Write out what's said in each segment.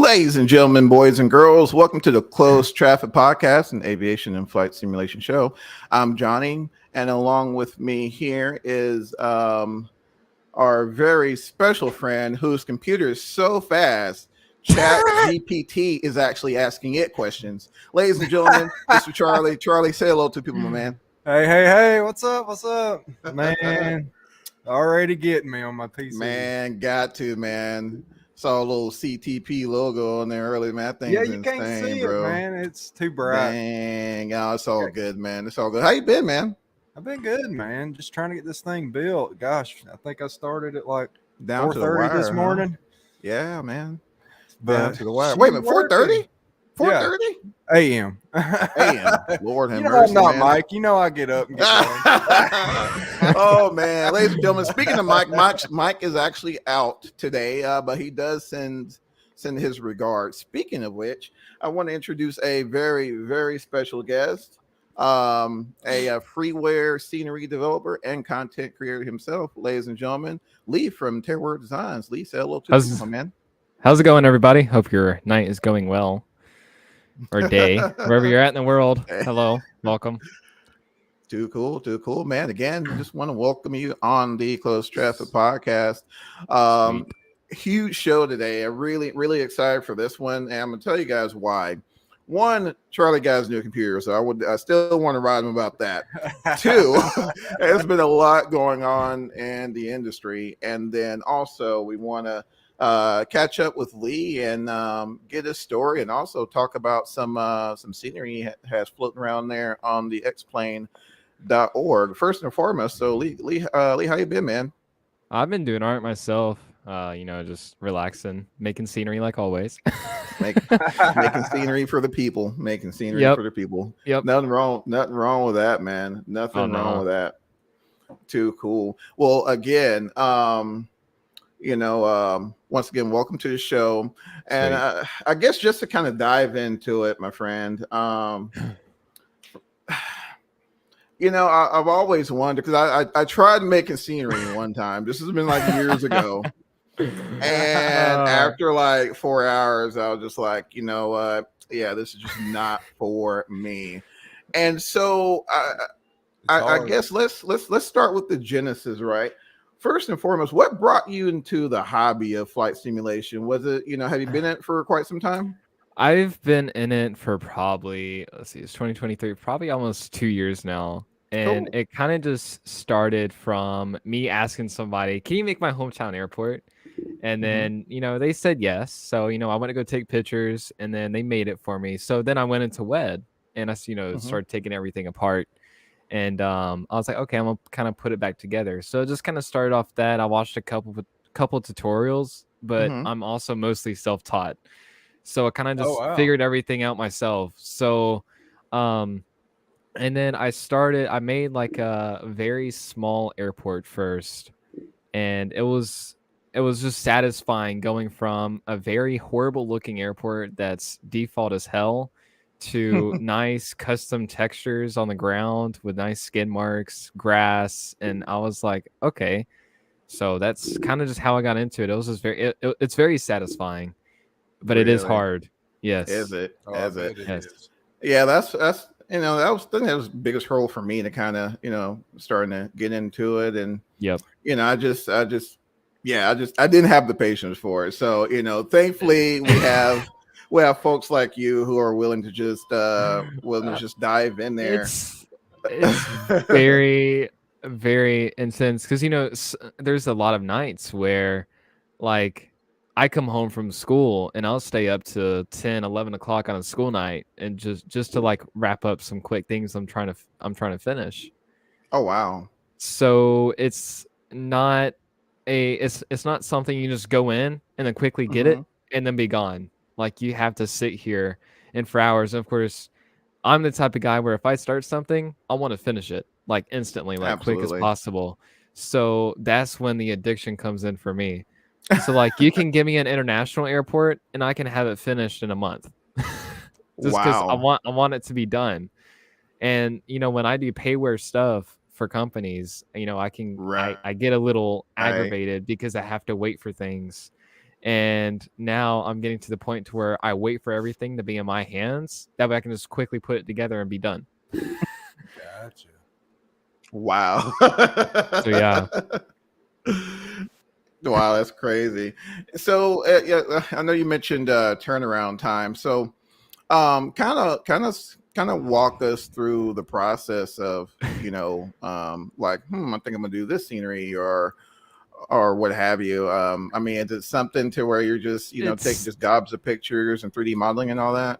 Ladies and gentlemen, boys and girls, welcome to the Closed Traffic Podcast, an aviation and flight simulation show. I'm Johnny, and along with me here is our very special friend whose computer is so fast, Chat GPT is actually asking it questions. Ladies and gentlemen, Mr. Charlie. Charlie, say hello to people, my man. Hey, what's up? Man, already getting me on my PC. Man, got to, man. Saw a little CTP logo on there earlier, man. That thing's you insane, can't see bro. it, man. It's too bright. Dang, oh, it's all good, man. It's all good. How you been, man? I've been good, man. Just trying to get this thing built. Gosh, I think I started at like Down to the 4:30 wire, this morning. Huh? Yeah, man. But down to the wire. Wait a minute, 4:30? 4:30 a.m. a.m. Lord have you know mercy, I'm not man. Mike. You know I get up and get going. Oh man, ladies and gentlemen. Speaking of Mike is actually out today, but he does send his regards. Speaking of which, I want to introduce a very, very special guest, a freeware scenery developer and content creator himself, ladies and gentlemen, Lee from TearWearDesigns. Lee, say hello to you, man. How's it going, everybody? Hope your night is going well, or day, wherever you're at in the world. Hello, welcome. Too cool, man. Again, just want to welcome you on the Closed Traffic Podcast. Huge show today. I'm really excited for this one, and I'm gonna tell you guys why. One, Charlie got his new computer, so I still want to ride him about that. Two, there's been a lot going on in the industry, and then also we want to catch up with Lee and get his story, and also talk about some scenery he has floating around there on the xplane.org. First and foremost, so Lee, how you been, man? I've been doing all right myself. Just relaxing, making scenery like always. making scenery for the people. Making scenery for the people. Yep. Nothing wrong with that, man. Nothing wrong with that. Too cool. Well, again, once again, welcome to the show. And I guess just to kind of dive into it, my friend, I've always wondered, because I tried making scenery one time. This has been like years ago. And after like 4 hours, I was just like, you know what? Yeah, this is just not for me. And so I guess let's start with the genesis, right? First and foremost, what brought you into the hobby of flight simulation? Was it, have you been in it for quite some time? I've been in it for probably, it's 2023, probably almost 2 years now. And It kind of just started from me asking somebody, can you make my hometown airport? And then, they said yes. So, I went to go take pictures, and then they made it for me. So then I went into WED, and I, started taking everything apart. And I was like, okay, I'm gonna kind of put it back together. So it just kind of started off that. I watched a couple tutorials, but I'm also mostly self-taught. So I kind of just figured everything out myself. So, and then I made like a very small airport first, and it was just satisfying going from a very horrible looking airport that's default as hell to nice custom textures on the ground with nice skid marks, grass. And I was like, okay, so that's kind of just how I got into it. It was just it's very satisfying, but it is hard. Yes. Is it? Yes. Yeah, that's that was the biggest hurdle for me to kind of, starting to get into it. And I didn't have the patience for it. So, thankfully we have folks like you who are willing to just dive in there. It's very, very intense, because there's a lot of nights where, like, I come home from school and I'll stay up to 10, 11 o'clock on a school night, and just to like wrap up some quick things I'm trying to finish. Oh wow! So it's not something you just go in and then quickly get it and then be gone. Like, you have to sit here and for hours. And of course, I'm the type of guy where if I start something, I want to finish it like instantly, like quick as possible. So that's when the addiction comes in for me. So like, you can give me an international airport and I can have it finished in a month. Just because I want it to be done. And when I do payware stuff for companies, I get a little aggravated because I have to wait for things. And now I'm getting to the point to where I wait for everything to be in my hands. That way I can just quickly put it together and be done. Gotcha. Wow. So yeah. Wow, that's crazy. So yeah, I know you mentioned turnaround time. So kind of walk us through the process of, like, I think I'm gonna do this scenery or what have you. I mean, is it something to where you're just, taking just gobs of pictures and 3D modeling and all that?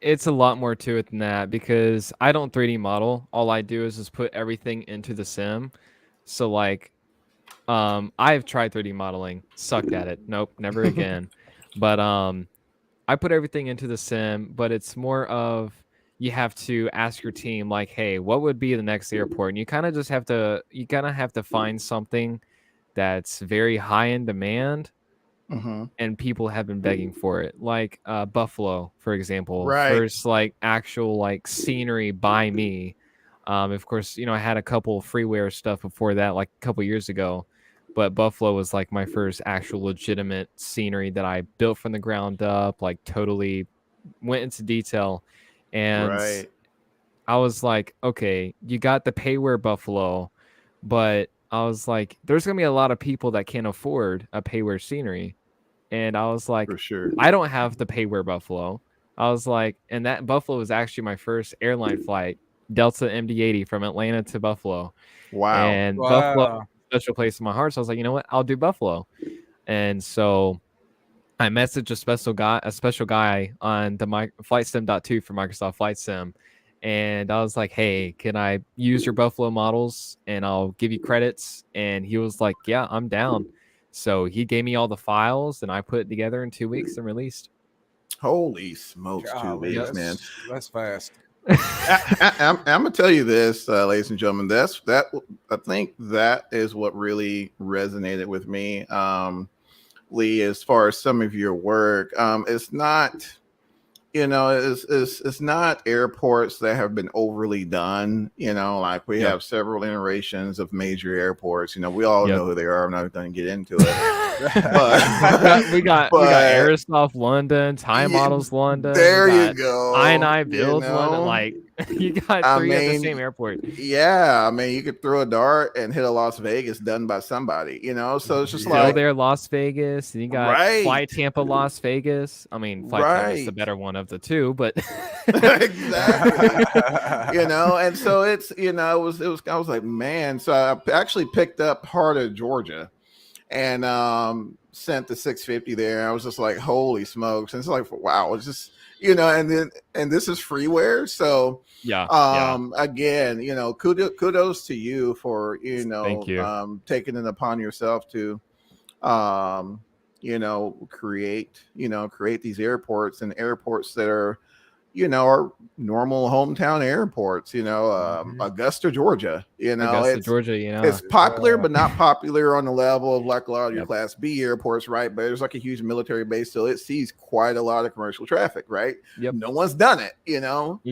It's a lot more to it than that, because I don't 3D model. All I do is just put everything into the sim. So like, I've tried 3D modeling, sucked at it. Nope, never again. But I put everything into the sim, but it's more of, you have to ask your team like, hey, what would be the next airport? And you kind of have to find something that's very high in demand Mm-hmm. and people have been begging for it, like Buffalo, for example. Right. First, like, actual like scenery by me. Of course, I had a couple freeware stuff before that, like a couple years ago, but Buffalo was like my first actual legitimate scenery that I built from the ground up, like totally went into detail. And Right. I was like, okay, you got the payware Buffalo, but I was like, there's gonna be a lot of people that can't afford a payware scenery. And I was like, For sure. I don't have the payware Buffalo. I was like, and that Buffalo was actually my first airline flight, Delta MD-80 from Atlanta to Buffalo. Wow. And Buffalo, special place in my heart. So I was like, you know what? I'll do Buffalo. And so I messaged a special guy on the FlightSim.2 for Microsoft Flight Sim. And I was like, hey, can I use your Buffalo models and I'll give you credits? And he was like, yeah, I'm down. So he gave me all the files and I put it together in 2 weeks and released. Holy smokes, 2 weeks, man. That's fast. I'm gonna tell you this, ladies and gentlemen. I think that is what really resonated with me, Lee, as far as some of your work. It's not, it's not airports that have been overly done. Like we have several iterations of major airports. We all know who they are. I'm not going to get into it. But we got Aerosoft London, Time Models London. There you go. I Builds London. Like, you got three at the same airport. Yeah, I mean, you could throw a dart and hit a Las Vegas done by somebody. So it's just like there, Las Vegas, and you got Fly Tampa, Las Vegas. I mean, Fly Tampa is the better one of the two, but exactly. And so it's I was like, man. So I actually picked up part of Georgia and sent the 650 there. I was just like, holy smokes. And it's like, wow, it's just and this is freeware. So again, kudos to you for Thank you. Taking it upon yourself to create these airports, and airports that are are normal hometown airports, Augusta, Georgia, Georgia, it's popular, but not popular on the level of like a lot of your Class B airports, right? But there's like a huge military base, so it sees quite a lot of commercial traffic, right? Yep. No one's done it, You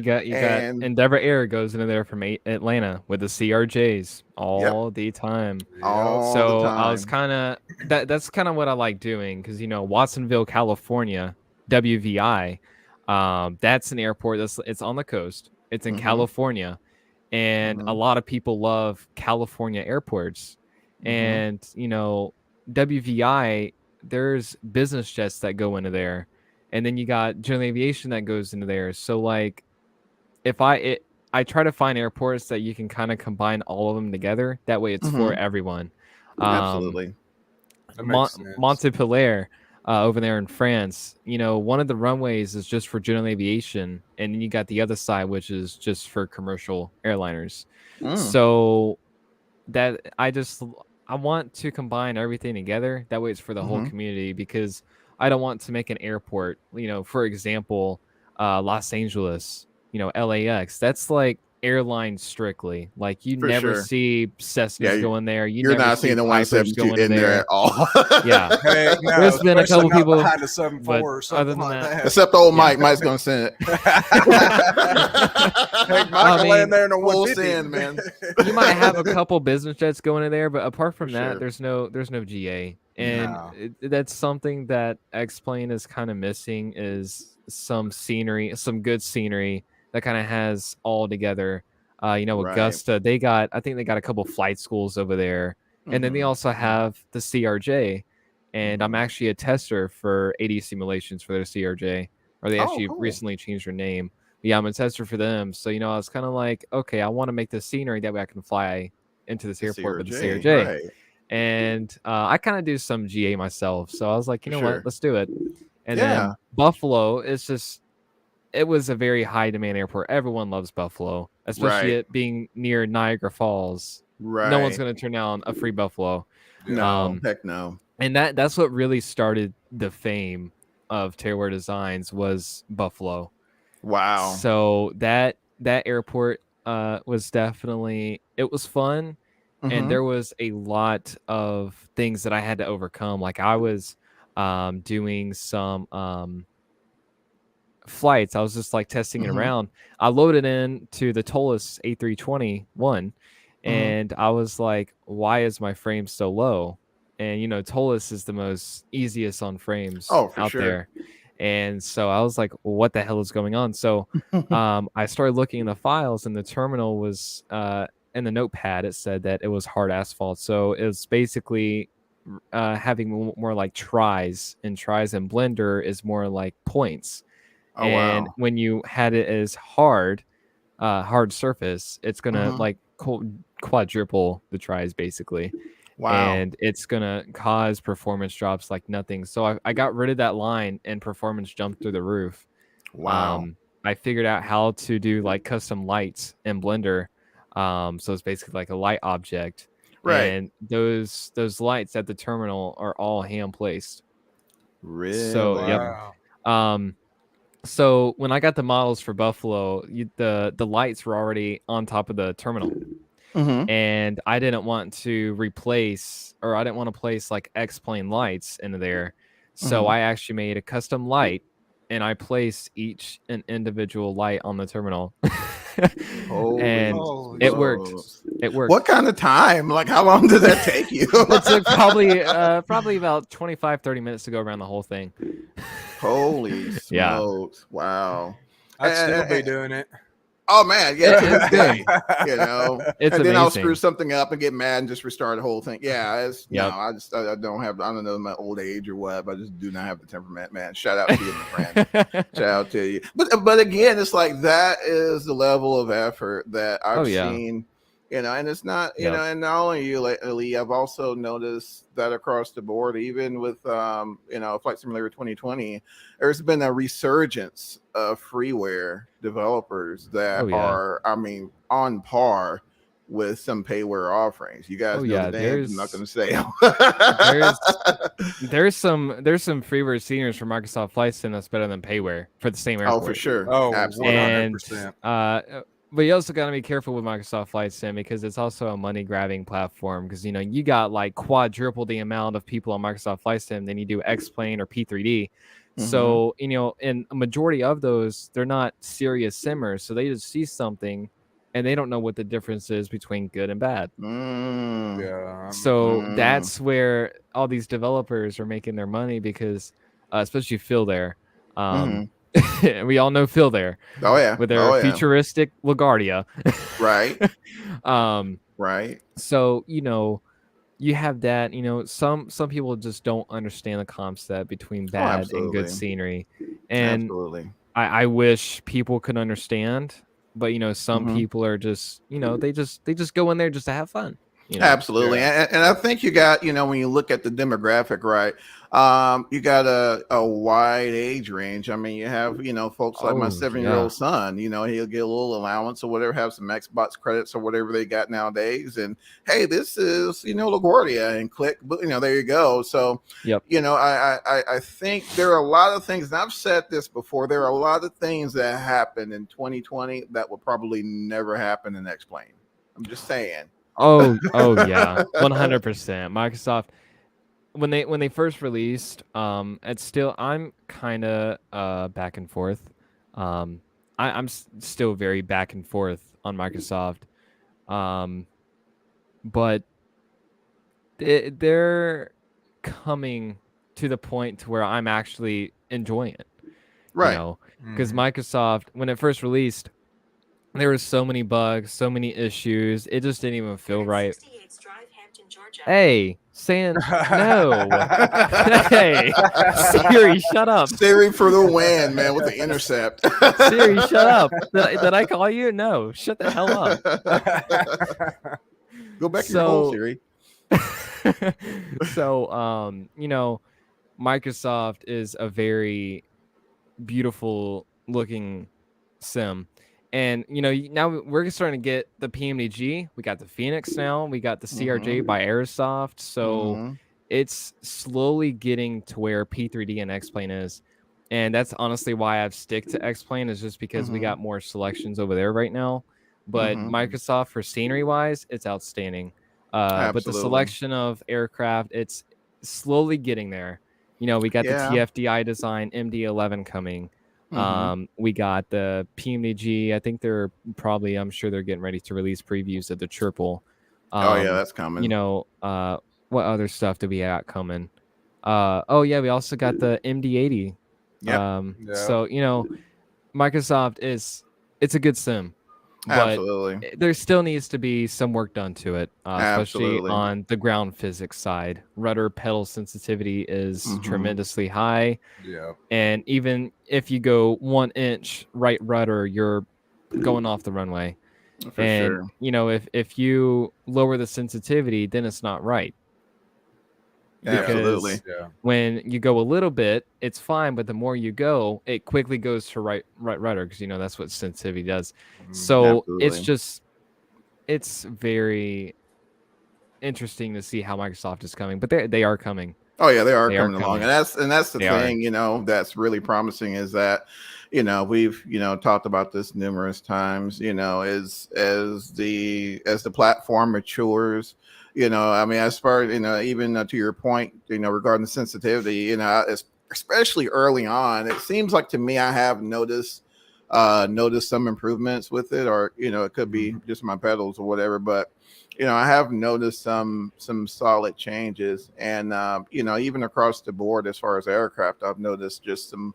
got Endeavor Air goes into there from Atlanta with the CRJs all the time. So I was kind of that's kind of what I like doing, because Watsonville, California, WVI. That's an airport it's on the coast. It's in California, and a lot of people love California airports. And WVI, there's business jets that go into there, and then you got general aviation that goes into there. So like, if I try to find airports that you can kind of combine all of them together. That way, it's for everyone. Absolutely. Montpellier. Over there in France, one of the runways is just for general aviation, and then you got the other side, which is just for commercial airliners. So that I want to combine everything together. That way it's for the whole community, because I don't want to make an airport, for example, Los Angeles, LAX. That's like airline strictly. Like, you never see Cessnas going there. You're not seeing the 172 in there at all. Yeah. No, there's been a couple people behind the 7.4 or something like that. Except old Mike's gonna send it. Hey, Mike will land there in a full 150. send, man. You might have a couple business jets going in there, but apart from that, there's no GA And Yeah. that's something that X-Plane is kind of missing is some scenery, some good scenery that kind of has all together. Right. Augusta, I think they got a couple flight schools over there. And then they Mm-hmm. also have the CRJ. And I'm Mm-hmm. actually a tester for AD simulations for their CRJ, or they Oh, actually cool. recently changed their name. But yeah, I'm a tester for them. So, I was kind of like, okay, I want to make the scenery that way I can fly into this The airport with the CRJ, CRJ. right? And I kind of do some GA myself. So I was like, you For know what? sure. Let's do it. And Yeah. then Buffalo, it was a very high demand airport. Everyone loves Buffalo, especially Right. it being near Niagara Falls. No one's Right. going to turn down a free Buffalo. Yeah. No. Um, Heck no. and that's what really started the fame of TearWearDesigns was Buffalo. Wow. So that airport was definitely, it was fun, and Mm-hmm. there was a lot of things that I had to overcome. Like I was doing some flights. I was just like testing it Mm-hmm. around. I loaded in to the Tolis A321, Mm-hmm. and I was like, why is my frame so low? And Tolis is the most easiest on frames Oh, for out sure. there. And so I was like, what the hell is going on? So I started looking in the files, and the terminal was in the notepad. It said that it was hard asphalt. So it was basically having more like tries, and tries and Blender is more like points. Oh, And wow. when you had it as hard surface, it's gonna Mm-hmm. like quadruple the tries basically, Wow. and it's gonna cause performance drops like nothing. So I got rid of that line, and performance jumped through the roof. Wow. I figured out how to do like custom lights in Blender. So it's basically like a light object, Right. and those lights at the terminal are all hand placed. So yep. Really? Wow. Um, so when I got the models for Buffalo, the lights were already on top of the terminal, Mm-hmm. and I didn't want to replace, or I didn't want to place like X-plane lights into there. So Mm-hmm. I actually made a custom light, and I placed each an individual light on the terminal. Holy And Holy it shit. worked. smokes. It What worked. kind of time? Like, how long did that take you? It took probably about 25-30 minutes to go around the whole thing. Holy Yeah. smokes. Wow. I'd still be And, doing it. oh man, yeah, to this It's good. day, It's and then I'll screw amazing. something up and get mad and just restart the whole thing. Yeah, it's no, Yep. I don't have, I don't know my old age or what, but I just do not have the temperament, man. Shout out to you, my friend. Shout out to you. But again, it's like that is the level of effort that Oh I've yeah. seen, and it's not, Yep. and not only you lately, I've also noticed that across the board, even with Flight Simulator 2020, there's been a resurgence of freeware developers that Oh yeah. are, I mean, on par with some payware offerings. You guys Oh know the yeah. names. I'm not going to say them. There's there's some freeware seniors for Microsoft Flight Sim that's better than payware for the same Oh, for airport. sure. Oh, Absolutely. 100%. And but you also got to be careful with Microsoft Flight Sim, because it's also a money grabbing platform, because you got like quadruple the amount of people on Microsoft Flight Sim than you do X-Plane or P3D. Mm-hmm. So and a majority of those, they're not serious simmers, so they just see something and they don't know what the difference is between good and bad. Mm. Yeah. So Mm. that's where all these developers are making their money, because especially Phil there. Mm-hmm. We all know Phil there Oh yeah. with their Oh yeah. futuristic LaGuardia. Right. um, Right. so you have that. Some people just don't understand the concept between Oh, bad and good absolutely. scenery, and Absolutely. I wish people could understand, but some Mm-hmm. people are just they just go in there just to have fun. Absolutely. Yeah. And I think you got, when you look at the demographic, right? You got a wide age range. I mean, you have, folks like my Oh 7-year-old yeah. son, he'll get a little allowance or whatever, have some Xbox credits or whatever they got nowadays. And hey, this is, LaGuardia, and click, there you go. So, Yep. I think there are a lot of things, and I've said this before, there are a lot of things that happened in 2020 that will probably never happen in X-Plane. I'm just saying. Oh yeah, 100%. Microsoft, when they first released, it's still, I'm kind of back and forth. I'm still very back and forth on Microsoft, but they're coming to the point to where I'm actually enjoying it. Right. You know, because Microsoft, when it first released, there were so many bugs, so many issues. It just didn't even feel right. Hey, saying no. Hey, Siri, shut up. Siri for the win, man, with the intercept. Siri, shut up. Did I call you? No, shut the hell up. Go back to your hole, Siri. So, you know, Microsoft is a very beautiful looking sim. And, you know, now we're starting to get the PMDG. We got the Phoenix now. We got the CRJ by Airsoft. So it's slowly getting to where P3D and X-Plane is. And that's honestly why I've stick to X-Plane, is just because we got more selections over there right now. But Microsoft, for scenery-wise, it's outstanding. But the selection of aircraft, it's slowly getting there. You know, we got the TFDI design MD-11 coming. We got the PMDG. I think I'm sure they're getting ready to release previews of the triple. That's coming. You know, what other stuff do we got coming? We also got the MD-80. So, you know, Microsoft it's a good sim. But there still needs to be some work done to it, especially on the ground physics side. Rudder pedal sensitivity is tremendously high. Yeah. And even if you go 1 inch right rudder, you're going off the runway. For sure. You know, if you lower the sensitivity, then it's not right. Absolutely. When you go a little bit, it's fine, but the more you go, it quickly goes to right rudder, because you know that's what sensitivity does. So it's very interesting to see how Microsoft is coming, but they are coming. Oh yeah, they are coming along, and that's the thing. You know, that's really promising, is that, you know, we've, you know, talked about this numerous times. You know, as the platform matures. You know, I mean, as far, you know, even to your point, you know, regarding the sensitivity, you know, especially early on, it seems like to me I have noticed some improvements with it, or, you know, it could be just my pedals or whatever, but, you know, I have noticed some solid changes, and you know, even across the board as far as aircraft, I've noticed just some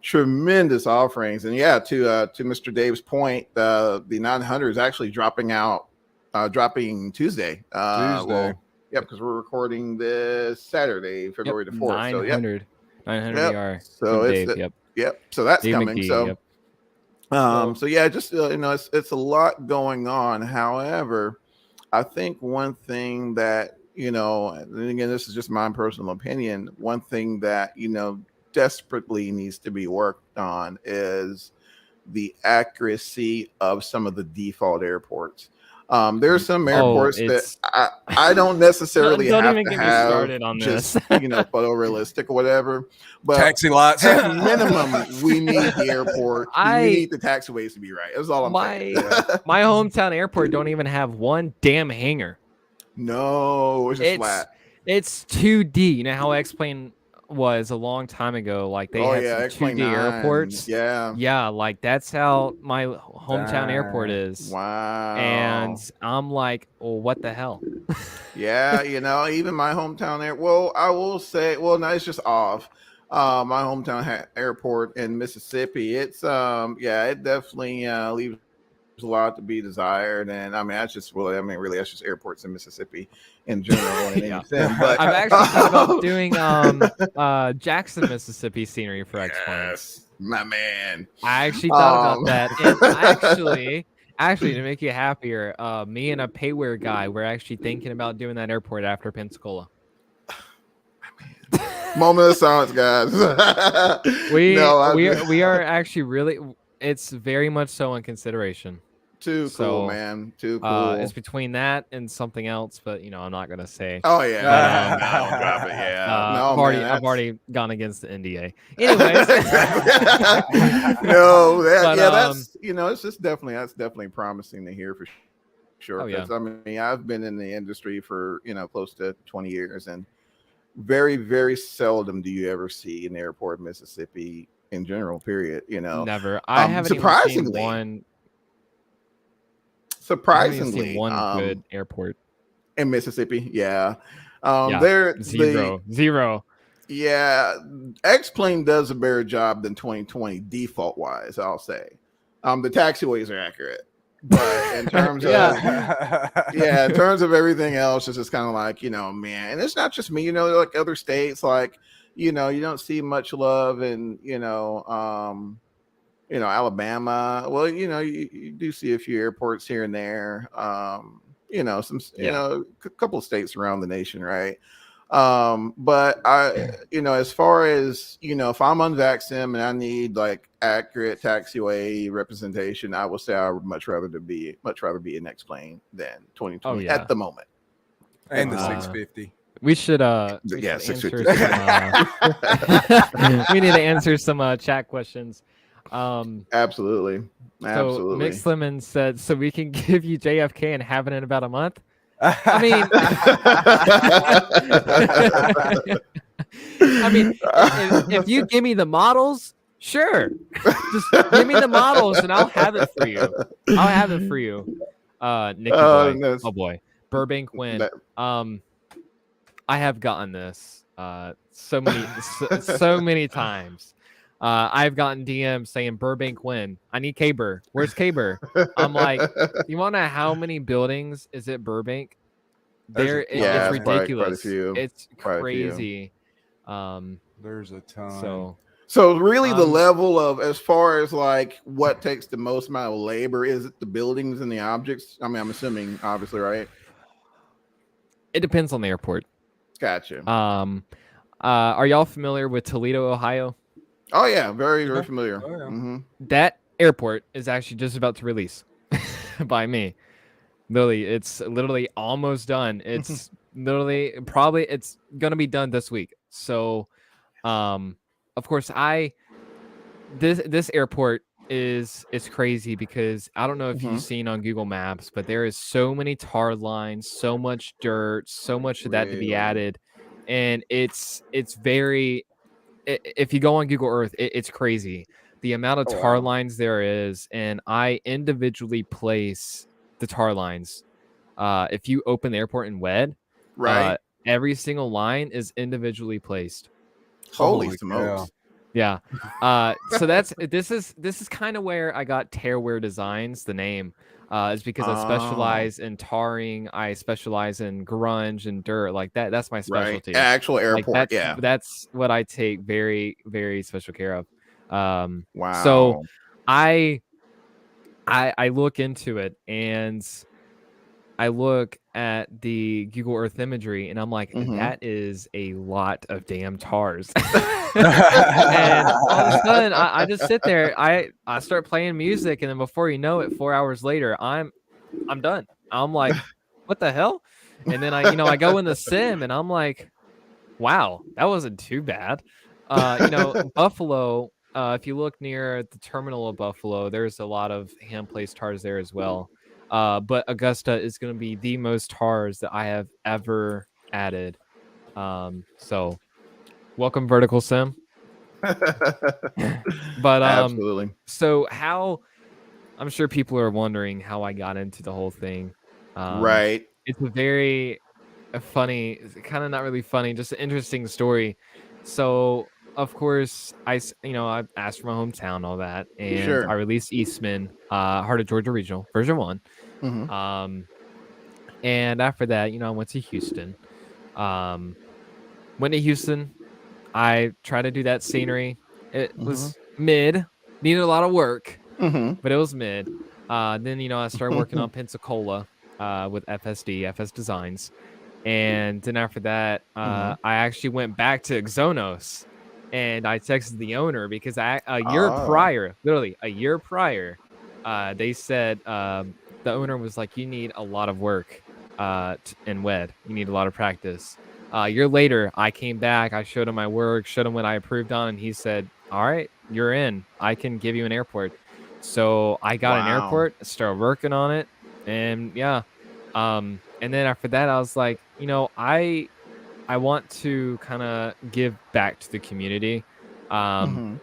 tremendous offerings. And yeah, to Mr. Dave's point, the 900 is actually dropping Tuesday. Well, because we're recording this Saturday, February the 4th. 900. So 900 AR. So it's Dave, so that's Dave coming. McGee, So yeah, just you know, it's a lot going on. However, I think one thing that, you know, and again, this is just my personal opinion, one thing that, you know, desperately needs to be worked on is the accuracy of some of the default airports. There's some airports that I don't necessarily don't have even to get have me started on just this. you know, photorealistic or whatever. But taxi lots, at minimum, we need the airport. We need the taxiways to be right. That's all I'm saying. My hometown airport don't even have one damn hangar. No, it's just flat. It's 2D. You know how X-Plane was a long time ago? Like they had some 2D airports. Yeah, like that's how my hometown airport is. Wow. And I'm like, well, what the hell? Yeah, you know, even my hometown air. Well, I will say, no, it's just off. My hometown airport in Mississippi. It's it definitely leaves a lot to be desired, and I mean, that's just really, that's just airports in Mississippi in general. But I've actually thought about doing Jackson, Mississippi scenery for X-Plane. Yes, my man. I actually thought about that, and actually, to make you happier, me and a paywear guy, we're actually thinking about doing that airport after Pensacola. Moment of silence, guys. we are actually really. It's very much so in consideration. Too cool, man. Too cool. It's between that and something else, but you know, I'm not gonna say. Oh yeah, I'll drop it. Yeah, I've already gone against the NDA. Anyways, that's you know, it's just that's definitely promising to hear for sure. I mean, I've been in the industry for, you know, close to 20 years, and very, very seldom do you ever see an airport in Mississippi in general. Period. You know, never. I haven't surprisingly even seen one. Surprisingly, one good airport in Mississippi. Yeah. Yeah, They're zero. yeah, X-Plane does a better job than 2020 default wise, I'll say. The taxiways are accurate, but in terms of yeah, in terms of everything else, it's just kind of like, man, and it's not just me, like other states, like, you don't see much love in, Alabama. Well, you do see a few airports here and there. Some, a couple of states around the nation, right? But as far as, if I'm on Vaxim and I need like accurate taxiway representation, I will say I would much rather be in X-Plane than 2020 at the moment. And the 650. We should yeah, answer some, we need to answer some chat questions. Absolutely. So Mixed Lemon said, so we can give you JFK and have it in about a month. I mean, if you give me the models, sure, just give me the models and I'll have it for you. Nicky boy, oh boy, Burbank win. I have gotten this so many times. I've gotten DMs saying Burbank win. I need K-Bur. Where's K-Bur? I'm like, you want to know how many buildings is it Burbank? It's ridiculous. It's crazy. There's a ton. So really the level of, as far as like what takes the most amount of labor, is it the buildings and the objects? I mean, I'm assuming obviously, right? It depends on the airport. Gotcha. Are y'all familiar with Toledo, Ohio? Oh yeah, very, very familiar. Oh, yeah. Mm-hmm. That airport is actually just about to release by me. It's literally almost done. It's literally it's gonna be done this week. So, of course, this airport is crazy because I don't know if you've seen on Google Maps, but there is so many tar lines, so much dirt, so much of that to be added, and it's very. If you go on Google Earth, it's crazy the amount of tar lines there is, and I individually place the tar lines. If you open the airport in WED, right, every single line is individually placed. Holy smokes! Yeah. So this is kind of where I got TearWearDesigns, the name. Is because I specialize in tarring, I specialize in grunge and dirt, like that. That's my specialty. Right. Actual airport, that's what I take very, very special care of. Wow. So I look into it and I look at the Google Earth imagery and I'm like, that is a lot of damn tars. And all of a sudden, I just sit there. I start playing music, and then before you know it, 4 hours later, I'm done. I'm like, what the hell? And then I go in the sim, and I'm like, wow, that wasn't too bad. Buffalo. If you look near the terminal of Buffalo, there's a lot of hand-placed tars there as well. But Augusta is going to be the most tars that I have ever added. So welcome, Vertical Sim. But absolutely. So how, I'm sure people are wondering how I got into the whole thing. Right. It's a very funny, kind of not really funny, just an interesting story. So of course I asked for my hometown, all that, and I released Eastman, Heart of Georgia Regional version 1. And after that, I went to Houston. Went to Houston. I tried to do that scenery. It was mid, needed a lot of work, but it was mid. Then, I started working on Pensacola with FS Designs. And then after that, I actually went back to Exonos and I texted the owner because a year prior, they said the owner was like, you need a lot of work in WED. You need a lot of practice. A year later, I came back. I showed him my work, showed him what I approved on, and he said, all right, you're in. I can give you an airport. So I got an airport, started working on it, and yeah. And then after that, I was like, I want to kind of give back to the community. Because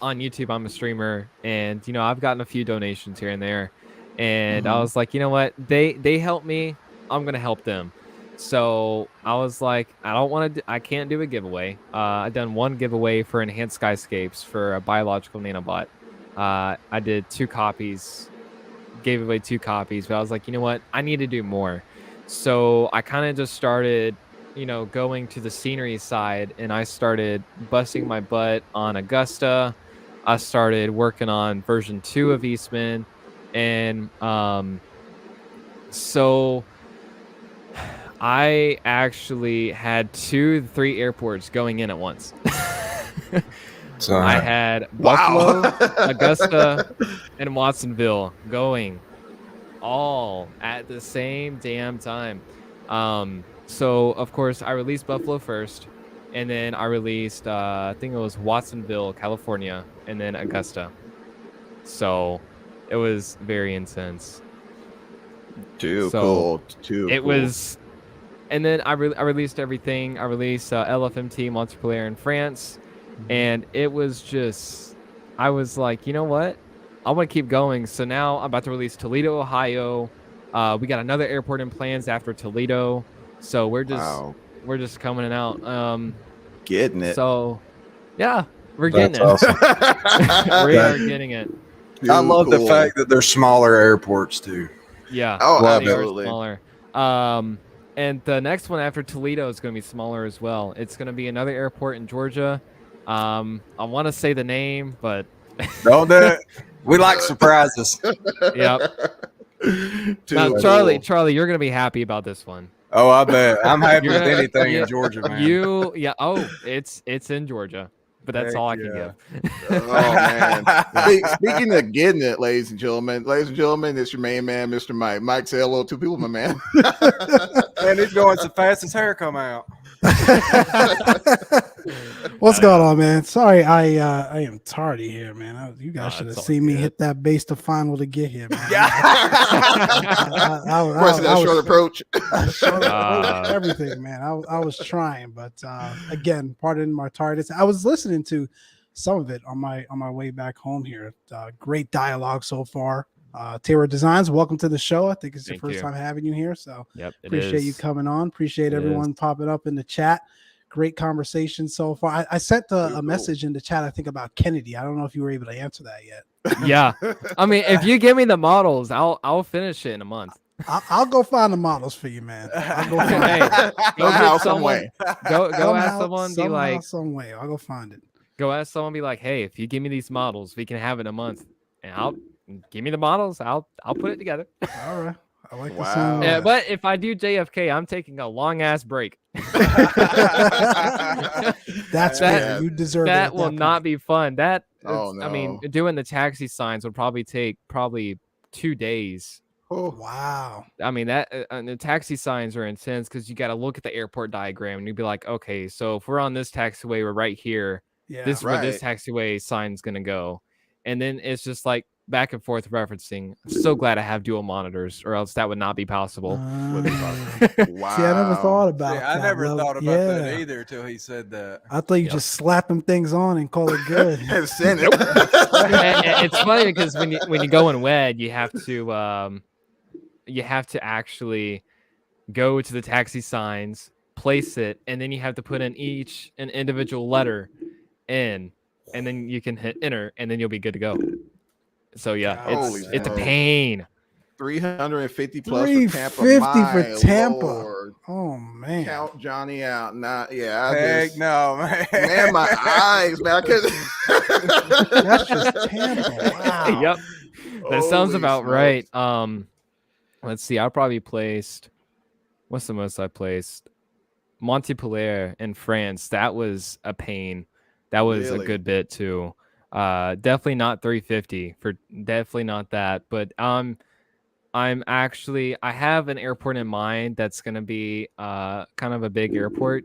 on YouTube, I'm a streamer, and, I've gotten a few donations here and there. And I was like, you know what? They help me. I'm going to help them. So I was like, I don't want to. I can't do a giveaway. I done one giveaway for Enhanced Skyscapes for a biological nanobot. I did 2 copies, gave away 2 copies, but I was like, you know what? I need to do more. So I kind of just started, going to the scenery side, and I started busting my butt on Augusta. I started working on version 2 of Eastman, and so I actually had 3 airports going in at once. So I had Wow. Buffalo, Augusta, and Watsonville going all at the same damn time. So of course I released Buffalo first, and then I released I think it was Watsonville, California, and then Augusta. So it was very intense. Too So cool. Too it cool. was, and then I released everything. I released LFMT Montpellier in France, and it was just, I was like, you know what? I want to keep going. So now I'm about to release Toledo, Ohio. We got another airport in plans after Toledo, so we're just coming out. Getting it. So yeah, we're getting that's it. awesome. We are getting it. I love the cool. fact that they're smaller airports too. Yeah. Oh, Love they are absolutely. smaller. And the next one after Toledo is going to be smaller as well. It's going to be another airport in Georgia. I want to say the name, but Don't do it. We like surprises. yep. Too Now, cool. Charlie, you're going to be happy about this one. Oh, I bet. I'm happy You're with gonna- anything you- in Georgia, man. It's in Georgia, but that's Heck all I can yeah. give. Oh man! Speaking of getting it, ladies and gentlemen, it's your main man, Mr. Mike. Mike, say hello to people, my man. Man, it's going so fast as hair come out. What's going on, man? Sorry, I am tardy here, man. You guys should have it's all seen me good. hit that base to final to get here, man. Of course, that short approach. Everything, man. I was trying, but again, pardon my tardiness. I was listening to some of it on my way back home here. Great dialogue so far. TearWearDesigns, welcome to the show. I think it's your Thank first you. time having you here, so Yep, it appreciate you is. coming on. Appreciate It everyone popping up in the chat. Great conversation so far. I sent a message in the chat, I think, about Kennedy. I don't know if you were able to answer that yet. Yeah, I mean, if you give me the models, I'll finish it in a month. I'll go find the models for you, man. I'll go find Hey, it. go Somehow, get some someone. way. Go Somehow- ask someone. Be somehow, like, some way. I'll go find it. go ask someone. Be like, hey, if you give me these models, we can have it in a month, and I'll give me the models. I'll put it together. All right. I like the Wow. sound. Yeah, of but if I do JFK, I'm taking a long ass break. that. That's fair. You deserve it. That at will that not point. be fun. That Oh, I mean, no. doing the taxi signs would probably take 2 days. Oh, Wow. I mean, that and the taxi signs are intense because you got to look at the airport diagram and you'd be like, okay, so if we're on this taxiway, we're right here. Yeah. This is where this Right. taxiway sign's gonna go, and then it's just like back and forth referencing. I'm so glad I have dual monitors, or else that would not be possible. Would be See, wow. I never thought about I that. never level. thought about that Yeah. either till he said that. I thought you Yep. just slap them things on and call it good. And send it. And it's funny because when you go in WED, you have to actually go to the taxi signs, place it, and then you have to put in an individual letter in, and then you can hit enter, and then you'll be good to go. So yeah, Holy it's a smokes. pain. 350 plus for Tampa. 350 for My Tampa. Lord. Oh man. Count Johnny out. Not yeah. I Heck just, no, man. man, my eyes, man. I couldn't. That's just Tampa. Wow. Yep, that sounds Holy about smokes. right. Let's see. I probably placed. What's the most I placed? Montpellier in France. That was a pain. That was Really? a good bit too. Definitely not 350 for definitely not that. But I'm actually I have an airport in mind that's gonna be kind of a bigger airport.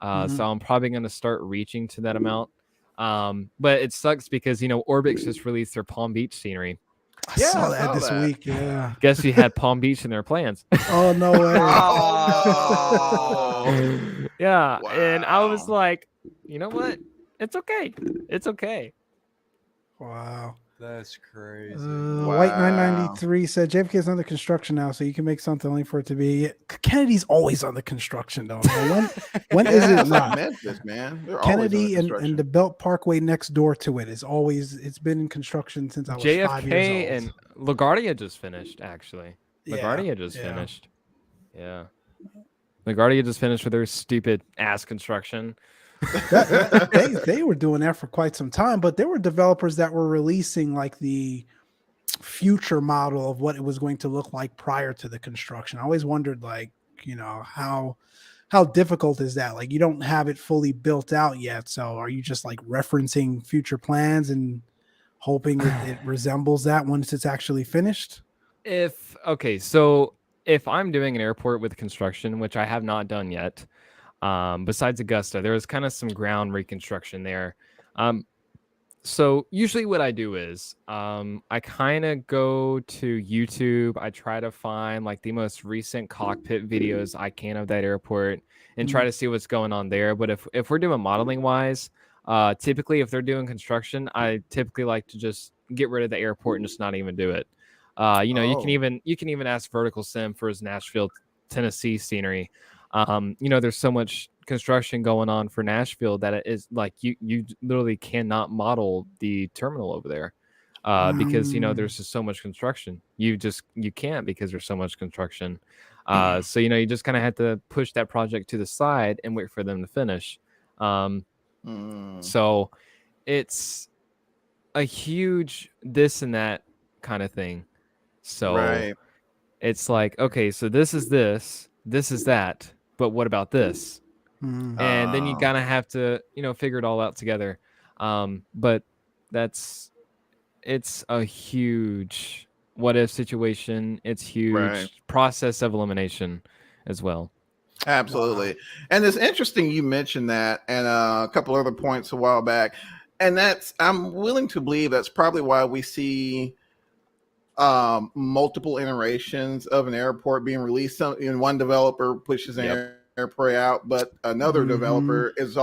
Mhm. So I'm probably gonna start reaching to that amount. But it sucks because Orbix just released their Palm Beach scenery. I Yeah, saw I that saw this that. week. Yeah. Guess you had Palm Beach in their plans. Oh no way. Oh, Yeah, and I was Wow. like, you know what? It's okay. It's okay. Wow. That's crazy. White Wow. 993 said JFK is under construction now, so you can make something only for it to be. Kennedy's always under construction, though. Man. When is Yeah, it it's like not? Memphis, man. They're always under Kennedy and construction. the Belt Parkway next door to it is always, it's been in construction since I was 5 years JFK old. and LaGuardia just finished, actually. LaGuardia just yeah. finished. Yeah. LaGuardia just finished with their stupid ass construction. They were doing that for quite some time, but there were developers that were releasing like the future model of what it was going to look like prior to the construction. I always wondered, like, how difficult is that? Like, you don't have it fully built out yet, so are you just like referencing future plans and hoping it resembles that once it's actually finished? So if I'm doing an airport with construction, which I have not done yet, besides Augusta, there was kind of some ground reconstruction there. So usually what I do is I kind of go to YouTube. I try to find like the most recent cockpit videos I can of that airport and try to see what's going on there. But if we're doing modeling wise, typically if they're doing construction, I typically like to just get rid of the airport and just not even do it. You can even ask Vertical Sim for his Nashville, Tennessee scenery. There's so much construction going on for Nashville that it is like you literally cannot model the terminal over there because there's just so much construction. You can't because there's so much construction. So you just kind of have to push that project to the side and wait for them to finish. So it's a huge this and that kind of thing. So it's like, okay, so this is that, but what about this? And then you kind of have to, figure it all out together. But it's a huge what if situation. It's huge process of elimination as well. Absolutely. Wow. And it's interesting you mentioned that and a couple other points a while back. And I'm willing to believe that's probably why we see multiple iterations of an airport being released. One developer pushes an airport out, but another developer is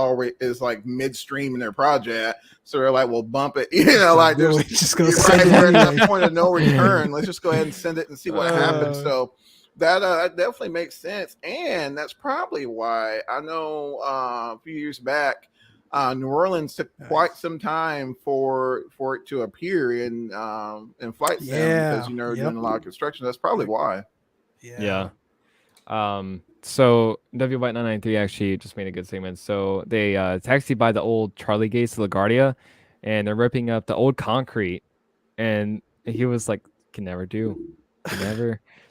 like midstream in their project, so they're like, "Well, bump it." Like there's just gonna send it we're anyway. at that point of no return. Let's just go ahead and send it and see what happens. So that definitely makes sense, and that's probably why I know a few years back. New Orleans took quite some time for it to appear in flight sim because doing a lot of construction. That's probably why. Yeah. So W White 993 actually just made a good statement. So they taxied by the old Charlie Gates to LaGuardia, and they're ripping up the old concrete. And he was like, "Can never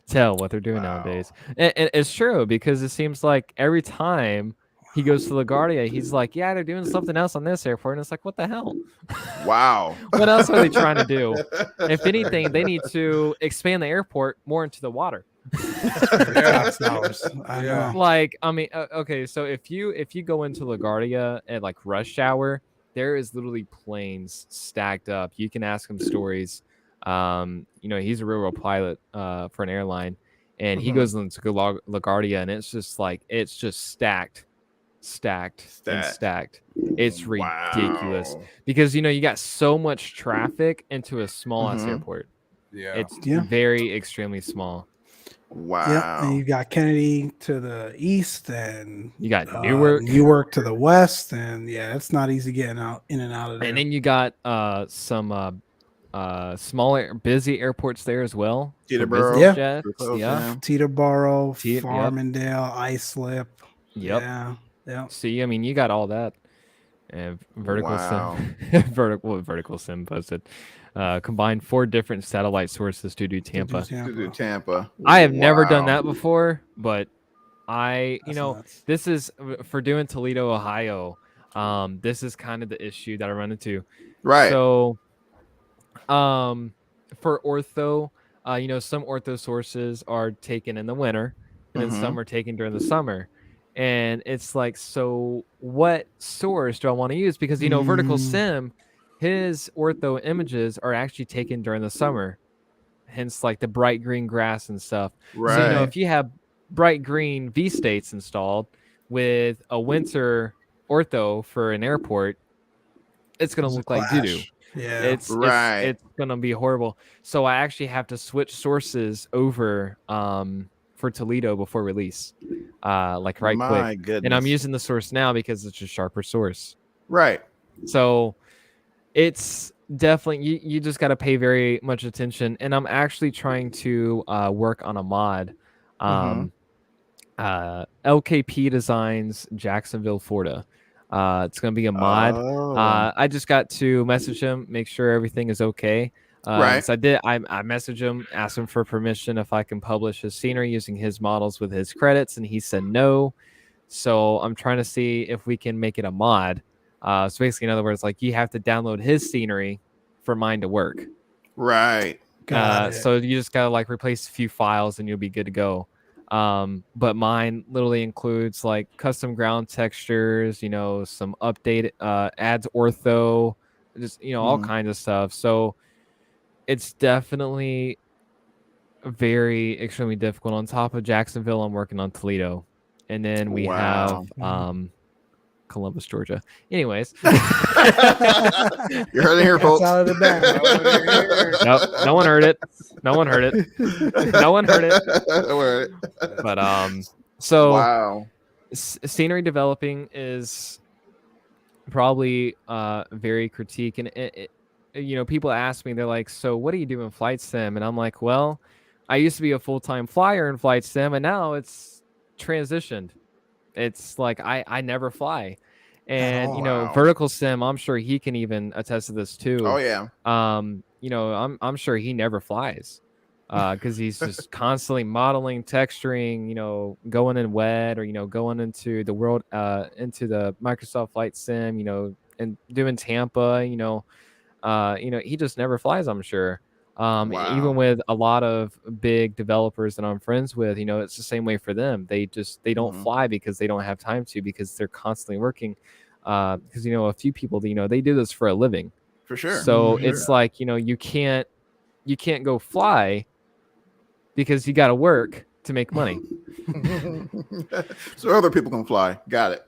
tell what they're doing nowadays." And it's true because it seems like every time he goes to LaGuardia, he's like, "Yeah, they're doing something else on this airport." And it's like, what the hell? Wow. What else are they trying to do? If anything, they need to expand the airport more into the water. Like, I mean, okay, so if you go into LaGuardia at like rush hour, there is literally planes stacked up. You can ask him stories. He's a real pilot for an airline, and he goes into LaGuardia, and it's just stacked. It's ridiculous because you got so much traffic into a small ass airport. It's very extremely small. Wow. Yeah, and you got Kennedy to the east, and you got Newark to the west, and it's not easy getting out in and out of there. And then you got some smaller busy airports there as well. Teterboro, jets, Teterboro, Farmingdale, Islip. Yeah. See, I mean, you got all that. And Vertical Sim, Vertical Sim posted. Combined 4 different satellite sources to do Tampa. I have never done that before, but this is for doing Toledo, Ohio. This is kind of the issue that I run into. Right. So, for ortho, some ortho sources are taken in the winter, and then some are taken during the summer. And it's like, so what source do I want to use? Because, Vertical Sim, his ortho images are actually taken during the summer, hence like the bright green grass and stuff. Right. So, if you have bright green V-states installed with a winter ortho for an airport, it's going to look like doo-doo. Yeah. It's gonna be horrible. So I actually have to switch sources over for Toledo before release, like right quick. My goodness. And I'm using the source now because it's a sharper source. Right. So it's definitely you just got to pay very much attention. And I'm actually trying to work on a mod. LKP Designs Jacksonville, Florida. It's gonna be a mod. Oh. I just got to message him, make sure everything is okay. Right. So I messaged him, asked him for permission if I can publish his scenery using his models with his credits, and he said no. So I'm trying to see if we can make it a mod. So basically, in other words, like you have to download his scenery for mine to work. Right. So you just gotta like replace a few files and you'll be good to go. But mine literally includes like custom ground textures, some updated adds ortho, just all kinds of stuff. So it's definitely very extremely difficult. On top of Jacksonville, I'm working on Toledo, and then we have Columbus, Georgia. Anyways, you heard it here, folks. Out of the bag. No one heard it. No one heard it. No one heard it. But so wow, scenery developing is probably very critique, and people ask me, they're like, so what do you do in flight sim? And I'm like, well, I used to be a full-time flyer in flight sim, and now it's transitioned. It's like I never fly. And vertical sim, I'm sure he can even attest to this too. Oh yeah. I'm sure he never flies because he's just constantly modeling, texturing, going in wet or going into the world into the Microsoft Flight Sim, and doing Tampa, he just never flies, I'm sure. Even with a lot of big developers that I'm friends with, it's the same way for them. They don't fly because they don't have time to, because they're constantly working. Because a few people, they do this for a living. For sure. So it's like, you can't go fly because you got to work to make money. So other people can fly. Got it.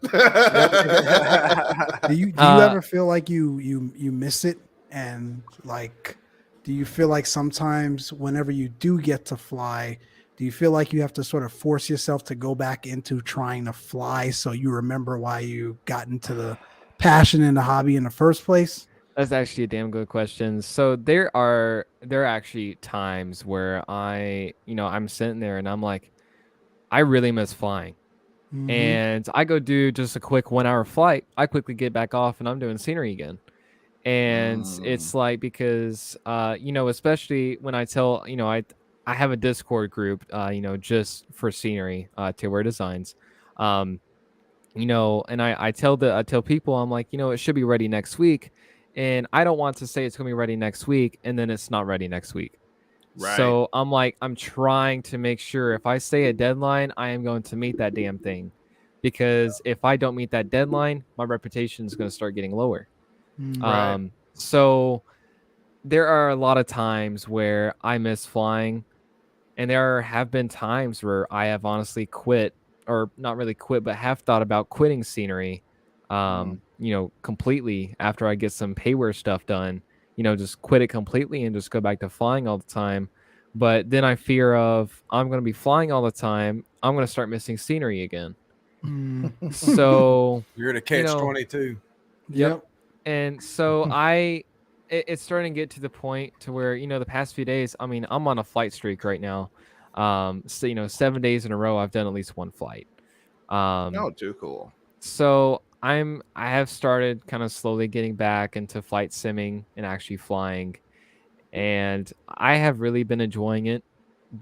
Do you ever feel like you miss it, and like, do you feel like sometimes whenever you do get to fly, do you feel like you have to sort of force yourself to go back into trying to fly so you remember why you got into the passion in the hobby in the first place? That's actually a damn good question. So there are actually times where I'm sitting there and I'm like, I really miss flying. And I go do just a quick 1 hour flight. I quickly get back off and I'm doing scenery again. And it's like, because especially when I tell I have a Discord group just for scenery, TearWearDesigns, and I tell people, I'm like, it should be ready next week, and I don't want to say it's gonna be ready next week and then it's not ready next week. Right. So I'm like, I'm trying to make sure if I say a deadline, I am going to meet that damn thing, because if I don't meet that deadline, my reputation is going to start getting lower. Right. So there are a lot of times where I miss flying, and there have been times where I have honestly quit, or not really quit, but have thought about quitting scenery, completely after I get some payware stuff done, just quit it completely and just go back to flying all the time. But then I fear of, I'm going to be flying all the time, I'm going to start missing scenery again. So you're to catch 22. Yep. And so it's starting to get to the point to where, the past few days, I'm on a flight streak right now. So, 7 days in a row, I've done at least one flight. Too cool. So I have started kind of slowly getting back into flight simming and actually flying, and I have really been enjoying it.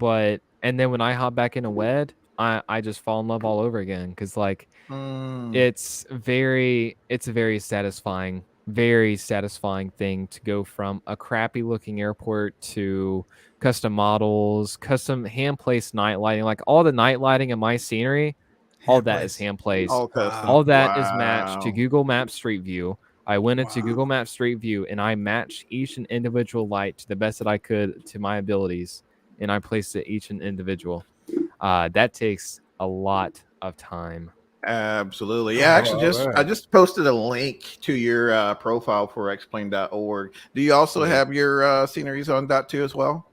And then when I hop back into WED, I just fall in love all over again, because like it's a very satisfying thing to go from a crappy looking airport to custom models, custom hand placed night lighting. Like all the night lighting in my scenery, all that is hand placed. All that is matched to Google Maps Street View. I went into Google Maps Street View and I matched each and individual light to the best that I could to my abilities, and I placed it each and individual. That takes a lot of time. Absolutely. Yeah, actually I that. just posted a link to your profile for explain.org. Do you also Sweet. have your sceneries on .2 as well?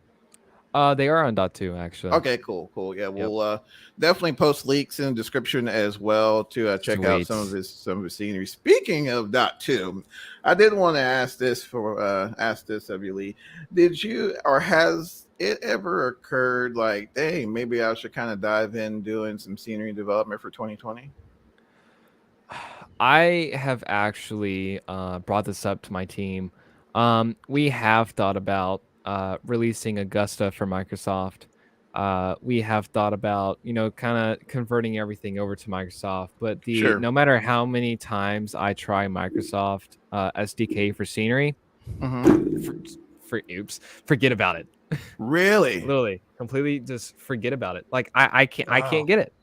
They are on .2 actually. Okay, cool. Yeah, Yep. we'll definitely post links in the description as well to check out Sweet. some of his scenery. Speaking of .2, I did want to ask this of you, Lee. Did you or has it ever occurred like, hey, maybe I should kind of dive in doing some scenery development for 2020? I have actually brought this up to my team. We have thought about releasing Augusta for Microsoft. We have thought about, kind of converting everything over to Microsoft. But Sure. no matter how many times I try Microsoft SDK for scenery, Mm-hmm. forget about it. Really? Literally, completely just forget about it. Like I can't get it.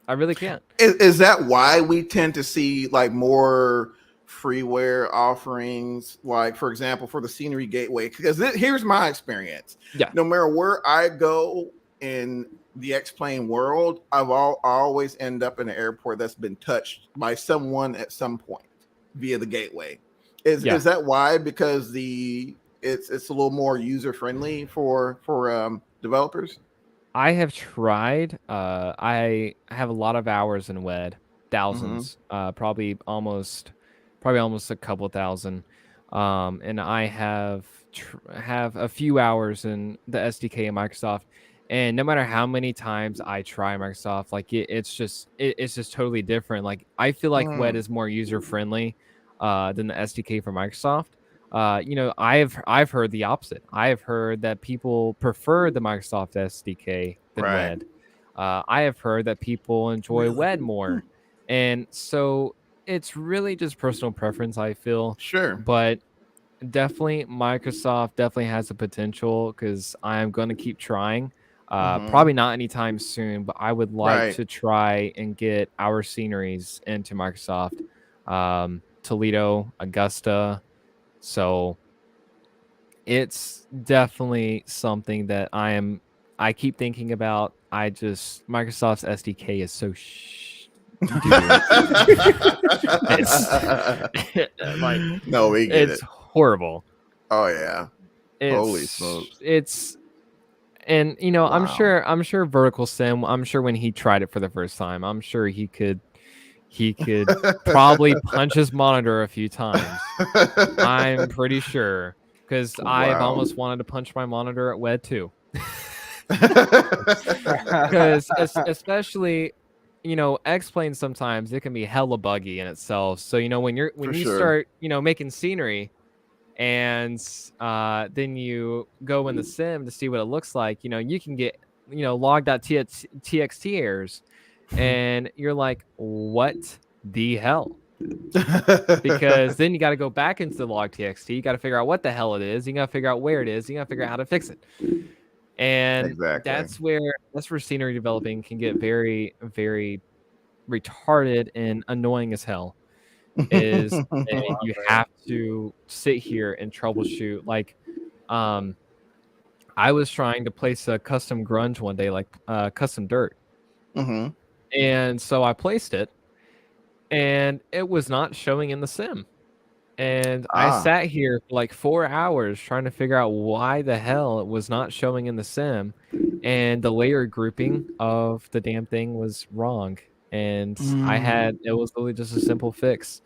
I really can't. Is that why we tend to see like more freeware offerings, like for example for the scenery gateway? Because here's my experience. Yeah. No matter where I go in the X-Plane world, I always end up in an airport that's been touched by someone at some point via the gateway. Is that why? Because it's a little more user friendly for developers. I have tried. I have a lot of hours in WED, thousands, probably almost a couple thousand. And I have a few hours in the SDK in Microsoft. And no matter how many times I try Microsoft, like it's just totally different. Like I feel like WED is more user friendly than the SDK for Microsoft. I've heard the opposite. I've heard that people prefer the Microsoft SDK than Right. WED. I have heard that people enjoy WED more, and so it's really just personal preference, I feel. Sure. But definitely, Microsoft definitely has the potential because I am going to keep trying. Probably not anytime soon, but I would like to try and get our sceneries into Microsoft. Toledo, Augusta. So it's definitely something that I keep thinking about. Microsoft's SDK is so it's like no, we get it's it. horrible. Oh yeah. Holy smokes. And Wow. I'm sure Vertical Sim, I'm sure when he tried it for the first time, I'm sure he could probably punch his monitor a few times. I'm pretty sure, because I've almost wanted to punch my monitor at WED too. Because especially, X-Plane sometimes it can be hella buggy in itself. So when you start making scenery, and then you go in the sim to see what it looks like, you can get log.txt errors, and you're like, what the hell? Because then you got to go back into the log.txt. You got to figure out what the hell it is. You got to figure out where it is. You got to figure out how to fix it. And that's where scenery developing can get very, very retarded and annoying as hell. Is that you have to sit here and troubleshoot. Like, I was trying to place a custom grunge one day, like custom dirt, and so I placed it, and it was not showing in the sim. And I sat here for like 4 hours trying to figure out why the hell it was not showing in the sim, and the layer grouping of the damn thing was wrong. And it was literally just a simple fix.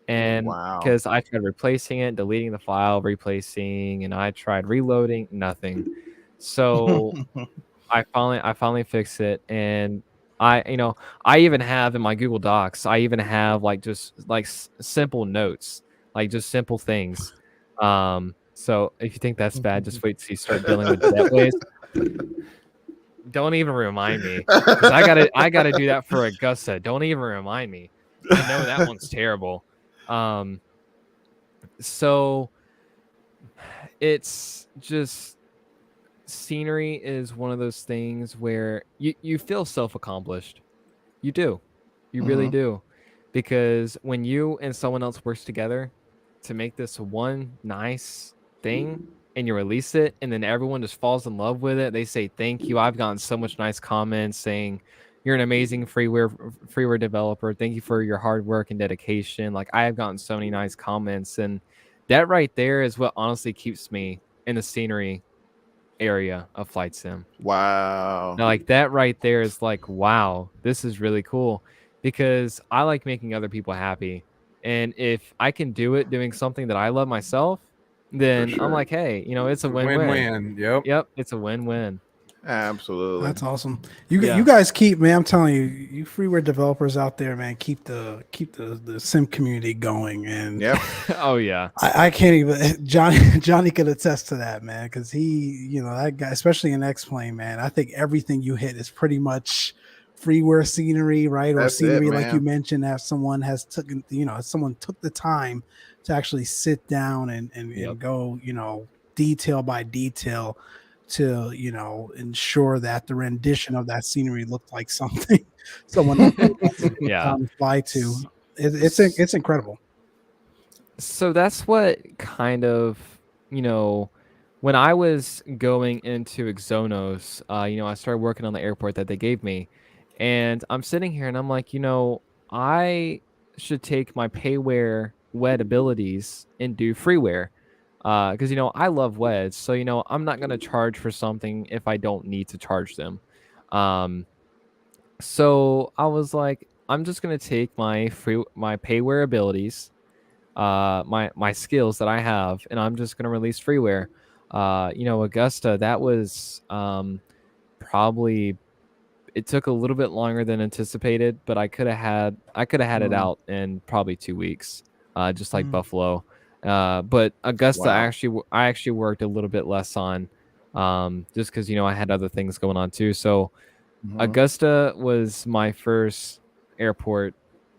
And because I tried replacing it, deleting the file, replacing, and I tried reloading, nothing. So I finally fixed it, and I even have in my Google Docs, I even have like just like simple notes, like just simple things. So if you think that's bad, just wait till you start dealing with jetways. Don't even remind me, because I gotta do that for Augusta. Don't even remind me. I know that one's terrible. So it's just, scenery is one of those things where you feel self-accomplished. You do. You really do. Because when you and someone else works together to make this one nice thing, and you release it, and then everyone just falls in love with it, they say thank you. I've gotten so much nice comments saying, You're an amazing freeware developer. Thank you for your hard work and dedication. Like I have gotten so many nice comments, and that right there is what honestly keeps me in the scenery area of Flight Sim. Wow. Now, like that right there is like, wow, this is really cool because I like making other people happy. And if I can do it doing something that I love myself, For then I'm sure. like, hey, you know, it's a win-win. Win-win. Yep. Yep, it's a win-win. Absolutely. That's awesome. You Yeah. guys keep, man. I'm telling you, you freeware developers out there, man, keep the sim community going. And Yep. Oh yeah. I can't even. Johnny could attest to that, man, because he, that guy, especially in X-Plane, man. I think everything you hit is pretty much freeware scenery, right? Or That's it, scenery, like you man. mentioned, that someone has taken, someone took the time to actually sit down and Yep. go, detail by detail to ensure that the rendition of that scenery looked like something someone else would Yeah. fly to. It's incredible. So that's what kind of, when I was going into Exonos, I started working on the airport that they gave me. And I'm sitting here and I'm like, I should take my payware wed abilities and do freeware. Because, I love weds. So, I'm not going to charge for something if I don't need to charge them. So I was like, I'm just going to take my payware abilities, my skills that I have, and I'm just gonna release freeware. Augusta, that was probably, it took a little bit longer than anticipated, but I could have had it out in probably 2 weeks, just like Buffalo. But Augusta, Wow. I actually worked a little bit less on, just because I had other things going on too. So Augusta was my first airport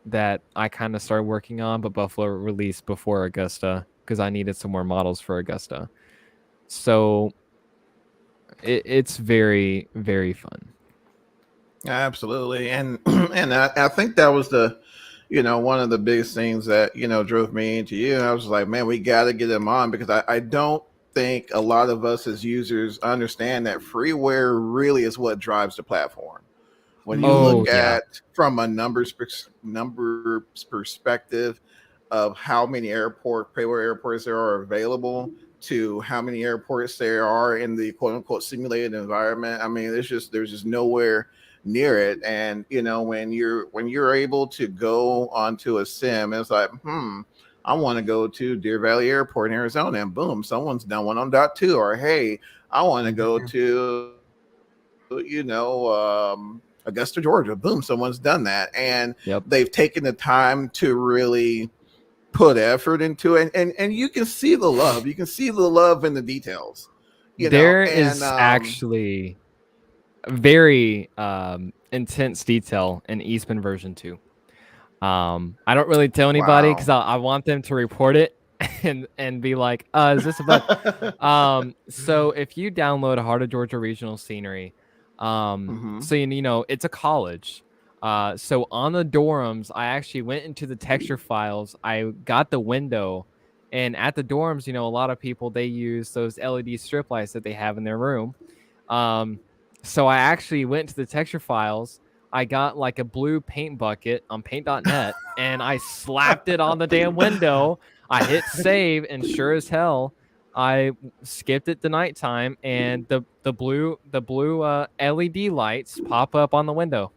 that I kind of started working on, but Buffalo released before Augusta because I needed some more models for Augusta. So it's very, very fun. Absolutely. And and I think that was the one of the biggest things that drove me into you. I was like, man, we got to get them on because I don't think a lot of us as users understand that freeware really is what drives the platform. When you look Yeah. at from a numbers perspective of how many payware airports there are available to how many airports there are in the quote unquote simulated environment, I mean, there's just nowhere near it. And when you're able to go onto a sim, it's like, I want to go to Deer Valley Airport in Arizona, and boom, someone's done one on .2. Or hey, I want to go to Augusta, Georgia. Boom, someone's done that. And Yep. they've taken the time to really put effort into it. And you can see the love. You can see the love in the details. There is actually very intense detail in Eastman version 2. I don't really tell anybody because I want them to report it and be like, is this a bug? So if you download a Heart of Georgia regional scenery, so it's a college. So on the dorms, I actually went into the texture files. I got the window, and at the dorms, a lot of people, they use those LED strip lights that they have in their room. So I actually went to the texture files. I got like a blue paint bucket on paint.net and I slapped it on the damn window. I hit save, and sure as hell, I skipped it to nighttime, and the blue LED lights pop up on the window.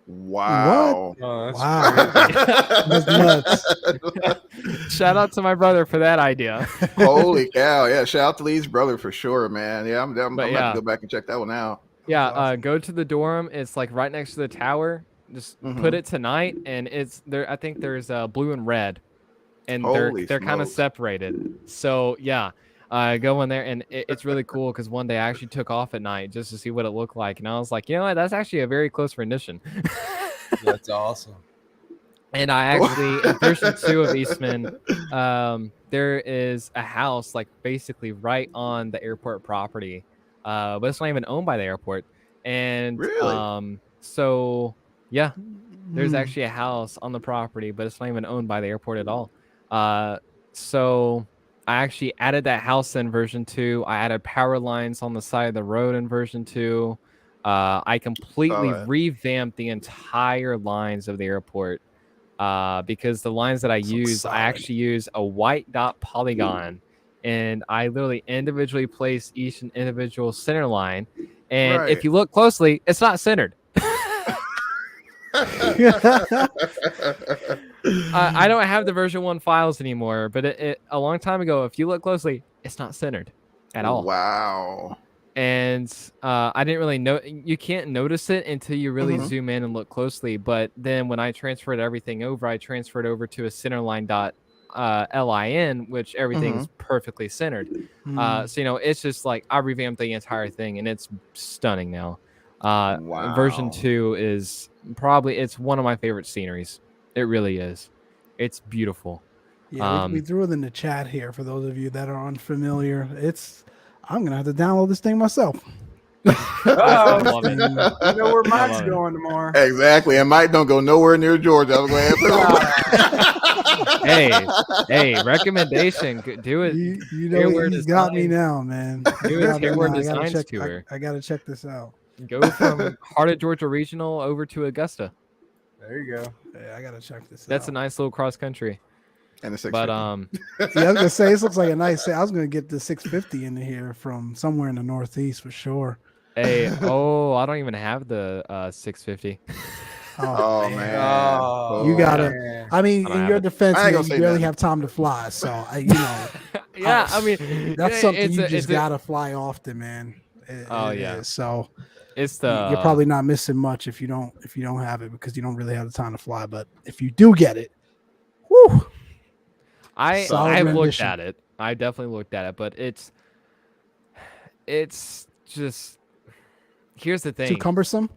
Wow. What? Oh, that's Wow. That's nuts. Shout out to my brother for that idea. Holy cow. Yeah, shout out to Lee's brother for sure, man. Yeah, I'm going to have to go back and check that one out. Yeah, awesome. go to the dorm. It's like right next to the tower. Just put it to night, and it's there. I think there's blue and red, and Holy they're kind of smokes. separated. So yeah, go in there, and it's really cool because one day I actually took off at night just to see what it looked like, and I was like, you know what, that's actually a very close rendition. That's awesome. And I actually, in version 2 of Eastman, there is a house like basically right on the airport property, but it's not even owned by the airport. And Really? so yeah, there's actually a house on the property, but it's not even owned by the airport at all. So I actually added that house in version 2. I added power lines on the side of the road in version 2. I completely Saw that. revamped the entire lines of the airport because the lines that I So use, I solid. actually use a white dot polygon, and I literally individually place each individual center line. And Right. if you look closely, it's not centered. I don't have the version 1 files anymore, but a long time ago, if you look closely, it's not centered at all. Wow. And I didn't really know. You can't notice it until you really zoom in and look closely. But then when I transferred everything over, I transferred over to a centerline dot LIN, which everything's perfectly centered. So it's just like I revamped the entire thing, and it's stunning now. Version Wow. 2 is it's one of my favorite sceneries. It really is. It's beautiful. Yeah, we threw it in the chat here for those of you that are unfamiliar. I'm gonna have to download this thing myself. I love it. You know where I Mike's love it. going tomorrow. Exactly. And Mike don't go nowhere near Georgia. I was going to Hey, recommendation. Do it. You know TearWear he's got me Designs. now, man. Do a TearWear Designs tour. I gotta check this out. Go from Heart of Georgia Regional over to Augusta. There you go. Yeah, I gotta check this out. That's a nice little cross country. And the But Yeah, I was gonna say this looks like a nice. I was gonna get the 650 in here from somewhere in the Northeast for sure. hey, I don't even have the 650. Oh man. Oh, You gotta- man. I mean, I don't in have your it. defense, I ain't man, gonna you say barely nothing. have time to fly. So Yeah, I mean, that's something it's you a- just it's a- gotta fly often, man. Oh, It yeah. is. So It's the you're probably not missing much if you don't have it because you don't really have the time to fly. But if you do get it, whoo, solid I've looked rendition. at it. I definitely looked at it, but it's just here's the too thing. cumbersome.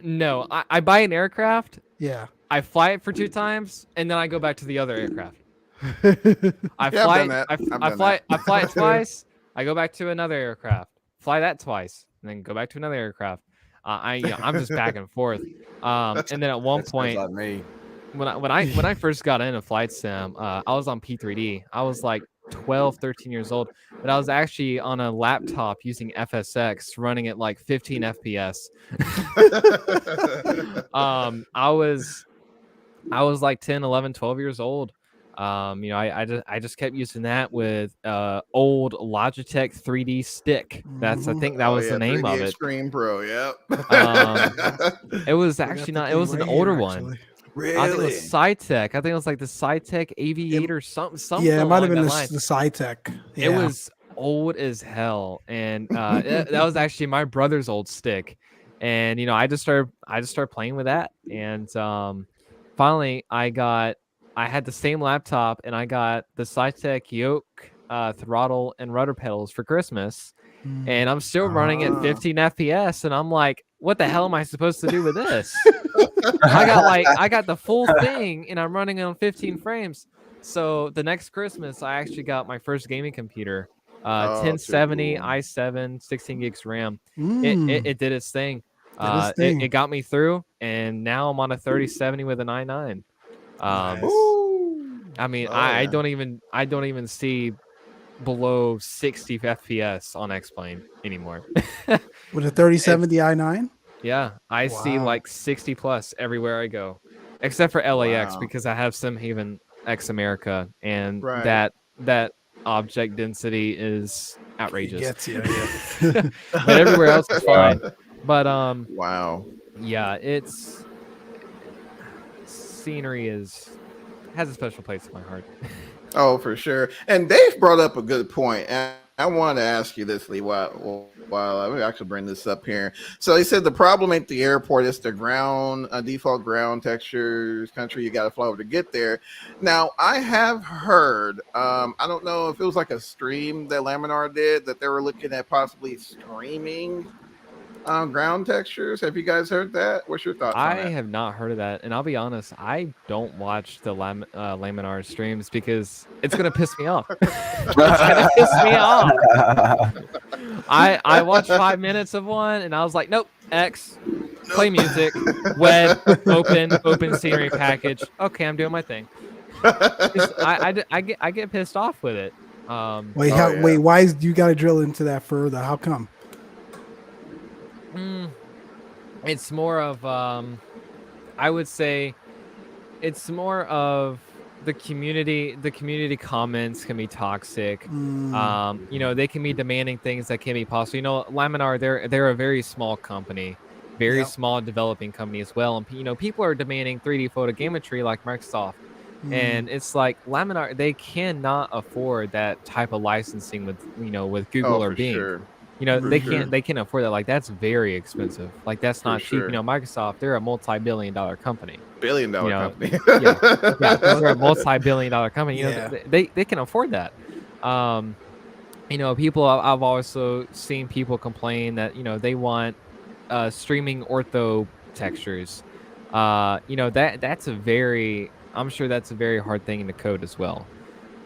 No, I buy an aircraft, Yeah. I fly it for 2 times, and then I go back to the other aircraft. I Yeah, I've fly done that. I've done I that. fly it twice. I go back to another aircraft, fly that twice, and then go back to another aircraft. I'm just back and forth. And then at one That sounds point, like me. when I first got into flight sim, I was on P3D. I was like 12, 13 years old, but I was actually on a laptop using FSX, running at like 15 FPS. I was like 10, 11, 12 years old. I just kept using that with old Logitech 3D stick. I think that was the name 3D of it. Extreme Pro. Yep. It was I got actually the not. It thing was an right older here, one. actually. Really? I think it was Cytec. I think it was like the Cytec Aviator, something. Yeah, it might have along been that line. the SciTech. Yeah. It was old as hell, and that was actually my brother's old stick. And I just started playing with that, and finally I had the same laptop, and I got the SciTech yoke, throttle, and rudder pedals for Christmas, Mm. and I'm still running at 15 FPS, and I'm like, what the hell am I supposed to do with this? I got the full thing, and I'm running on 15 frames. So the next Christmas, I actually got my first gaming computer, Oh, too 1070 cool. i7, 16 gigs RAM. Mm. It did its thing. Did its thing. It got me through, and now I'm on a 3070 with an i9. Nice. I mean, Oh, I yeah. don't even see below 60 FPS on X-Plane anymore. With a 3070 i9. Yeah, I see Wow. like 60 plus everywhere I go, except for LAX Wow. because I have SimHaven X America, and Right. that object density is outrageous. Gets you. Yeah. But everywhere else is fine. But Wow. yeah, scenery has a special place in my heart. Oh, for sure. And Dave brought up a good point. And I wanted to ask you this, Lee, while I will actually bring this up here. So he said the problem at the airport is the ground, default ground textures, country you got to fly over to get there. Now, I have heard, I don't know if it was like a stream that Laminar did, that they were looking at possibly streaming ground textures. Have you guys heard that? What's your thoughts on I that? have not heard of that, and I'll be honest, I don't watch the Laminar streams because it's gonna piss me off. It's gonna piss me off. I watched 5 minutes of one, and I was like, nope, X, play music, web, open scenery package. Okay, I'm doing my thing. I get pissed off with it. Wait, yeah. wait. Why you got to drill into that further? How come? It's more of I would say it's more of the community comments can be toxic. Mm, You know, they can be demanding things that can be possible. You know, Laminar, they're a very small company, very yep. small developing company as well. And you know, people are demanding 3D photogrammetry like Microsoft. Mm, And it's like Laminar, they cannot afford that type of licensing with, you know, with Oh, Google or for Bing. sure. You know, For mm, sure. they can't afford that. Like that's very expensive. Like that's For not cheap. You sure. know, Microsoft, they're a multi-billion-dollar company. Billion You dollar know, company. yeah, yeah, well, they're a multi-billion-dollar company. You know, yeah. they can afford that. Um, you know, people I've also seen people complain that, you know, they want streaming ortho textures. You know, that's a very I'm sure that's a very hard thing to code as well.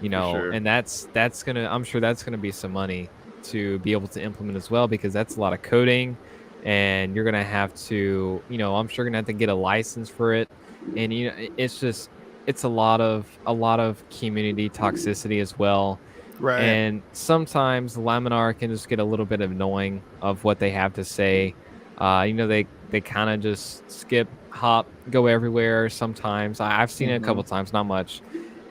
You For know, sure. and that's gonna I'm sure that's gonna be some money to be able to implement as well because that's a lot of coding and you're gonna have to, you know, I'm sure gonna have to get a license for it. And you know, it's just it's a lot of community toxicity as well. Right. And sometimes Laminar can just get a little bit annoying of what they have to say. You know, they kind of just skip, hop, go everywhere. Sometimes I've seen it a Hmm. couple times, not much,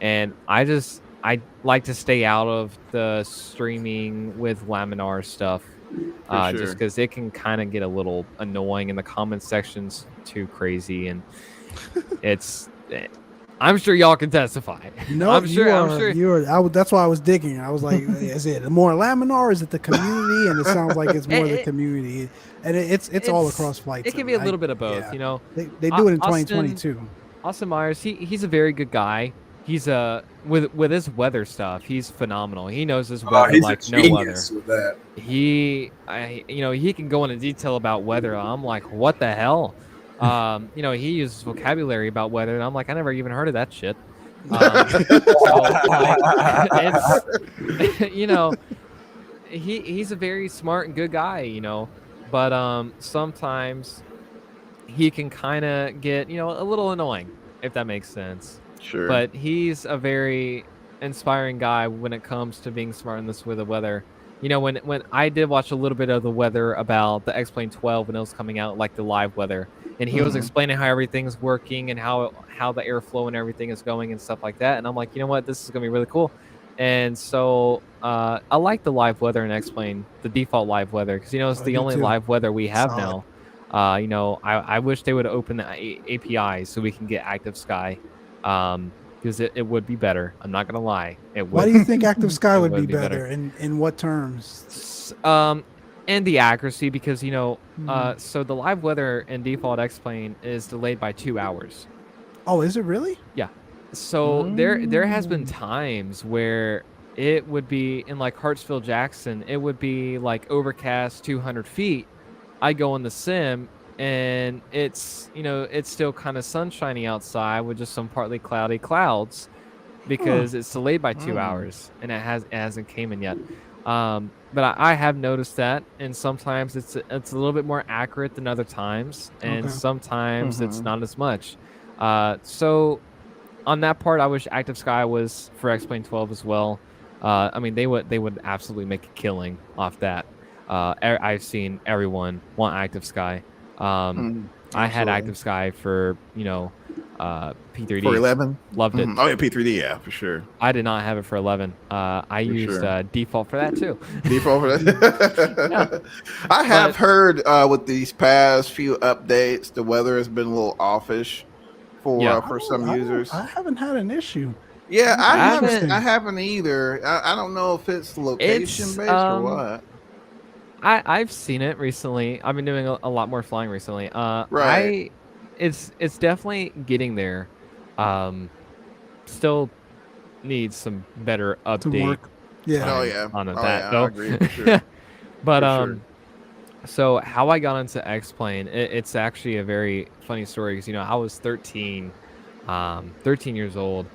and I like to stay out of the streaming with Laminar stuff, For just sure. because it can kind of get a little annoying, and the comment section's too crazy, and it's. I'm sure y'all can testify. No, I'm sure. that's why I was digging. I was like, is it more Laminar? Or is it the community? And it sounds like it's more the it, community, and it's all across it flights. I can be mean, a little bit of both, yeah, you know. they do it in Austin 2022. Austin Myers, he's a very good guy. He's with his weather stuff, he's phenomenal. He knows his weather He's a like no other. genius with that. You know, he can go into detail about weather. I'm like, what the hell? You know, he uses vocabulary about weather, and I'm like, I never even heard of that shit. So like, it's you know, he's a very smart and good guy, you know, but sometimes he can kind of get, you know, a little annoying if that makes sense. Sure. But he's a very inspiring guy when it comes to being smart in this with the weather. You know, when I did watch a little bit of the weather about the X-Plane 12 when it was coming out, like the live weather, and he was Hmm. explaining how everything's working and how the airflow and everything is going and stuff like that. And I'm like, you know what, this is gonna be really cool. And so I like the live weather and X-Plane, the default live weather, because you know it's I the do only too. live weather we have Solid. now. You know, I wish they would open the API so we can get Active Sky, because it would be better. I'm not gonna lie, it Why would. do you think Active Sky It would would be be better. better? In what terms? And the accuracy, because you know, Mhm. so the live weather and default X-Plane is delayed by 2 hours. Oh, is it really? Yeah. So there has been Mm. times where it would be in like Hartsfield Jackson, it would be like overcast 200 feet. I go in the sim and it's, you know, it's still kind of sunshiny outside with just some partly cloudy clouds Huh. because it's delayed by two Mm. hours and it hasn't came in yet. But I have noticed that, and sometimes it's a little bit more accurate than other times, and Okay. sometimes it's Hmm. not as much. So on that part, I wish Active Sky was for X-Plane 12 as well. I mean, they would absolutely make a killing off that. I've seen everyone want Active Sky. Um, Mm. I had Absolutely. Active Sky for, you know, For P3D. 11. Loved it. Mhm. Oh yeah, P3D. Yeah, for sure. I did not have it for 11. I For used sure. default for that too. Default for Yeah, that. I have but heard with these past few updates, the weather has been a little offish yeah, for some users. I haven't had an issue. Yeah, That's I I haven't. haven't. I interesting. haven't either. I don't know if it's location It's based or what. I've seen it recently. I've been doing a lot more flying recently. Right. It's definitely getting there. Um, Still needs some better To update work. Yeah. Oh time yeah. on Oh that yeah. I though. agree for sure. But For sure. so how I got into X-Plane, it's actually a very funny story because you know I was 13, 13 years old.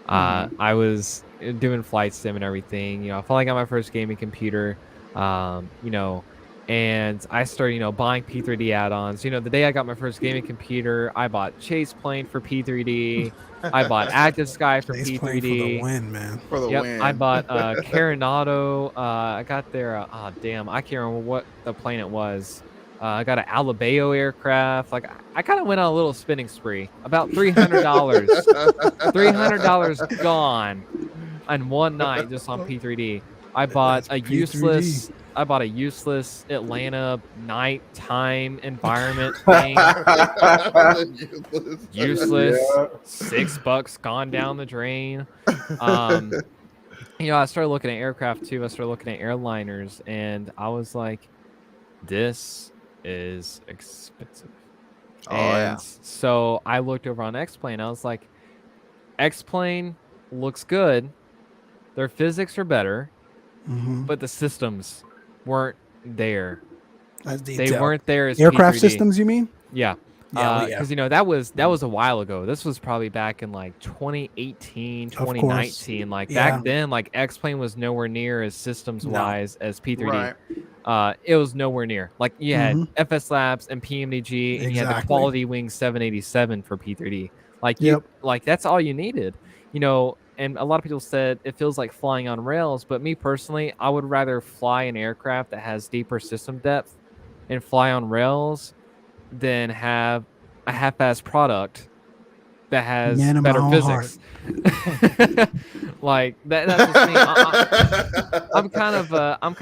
Hmm. I was doing flight sim and everything. You know, I finally got my first gaming computer. You know, and I started, you know, buying P3D add-ons. You know, the day I got my first gaming computer, I bought Chase Plane for P3D. I bought Active Sky for He's playing for the P3D. win, man. For the Yep, I win. bought Carenado. I got their damn, I can't remember what the plane it was. I got an Alabeo aircraft. Like I kind of went on a little spending spree. About $300. $300 gone on one night just on P3D. I bought That's a P3D. useless. I bought a useless Atlanta nighttime environment thing. Useless. Yeah. $6 gone down the drain. I started looking at aircraft too. I started looking at airliners, and I was like, this is expensive. Oh, and yeah. so I looked over on X-Plane. I was like, X-Plane looks good. Their physics are better, Mhm. but the systems weren't there. That's They detailed. weren't there as Aircraft P3D. systems, you mean? Yeah. Yeah, Because that was a while ago. This was probably back in like 2018, 2019. Like Yeah. back then, like X-Plane was nowhere near as systems wise as P3D. Right. It was nowhere near. Like you had Mhm. FS Labs and PMDG, and you had the Exactly. Quality Wing 787 for P3D. Like Yep. like that's all you needed. And a lot of people said it feels like flying on rails, but me personally, I would rather fly an aircraft that has deeper system depth and fly on rails than have a half-ass product that has Man of my better own physics. Like that's just me. I'm kind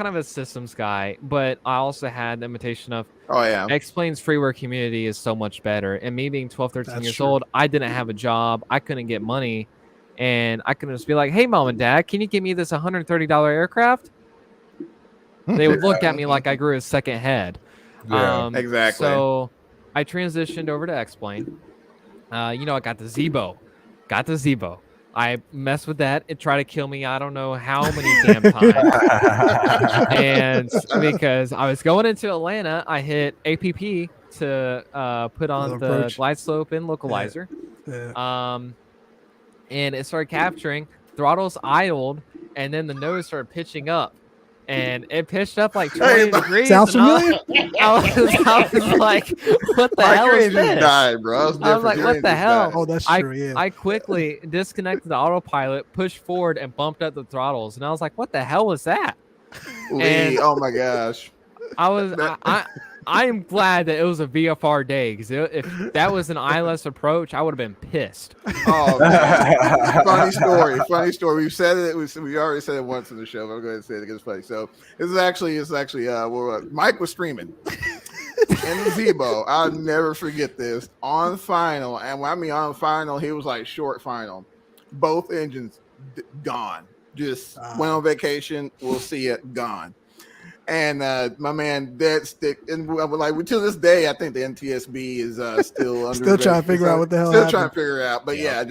of a systems guy, but I also had the imitation of Oh yeah. X-Plane's freeware community is so much better. And me being 12, 13 That's years true. old, I didn't have a job. I couldn't get money. And I couldn't just be like, hey, mom and dad, can you give me this $130 aircraft? They would look at me like I grew a second head. Yeah. Exactly. So I transitioned over to X-Plane. I got the Zebo. I messed with that. It tried to kill me. I don't know how many damn times. And because I was going into Atlanta, I hit APP to put on Little the approach. glide slope and localizer. Yeah. And it started capturing. Throttles idled, and then the nose started pitching up. And it pitched up like 20 degrees. Sounds and familiar? I was like, what the hell your is engine this? died, bro. It's I was different. like, Your what the engine's hell? died. Oh, that's true. Yeah. I quickly disconnected the autopilot, pushed forward, and bumped up the throttles. And I was like, what the hell was that? Lee, oh my gosh. I am glad that it was a VFR day, because if that was an ILS approach, I would have been pissed. Oh, man. Funny story. We've said it. We already said it once in the show, but I'm going to say it again. It's funny. So it's actually Mike was streaming in the Zebo. I'll never forget this on final. And when I mean on final, he was like short final. Both engines gone. Just went on vacation. We'll see it gone. And my man, dead stick, and like to this day, I think the NTSB is still Still trying to figure out what the hell Still happened. trying to figure it out, but yeah, I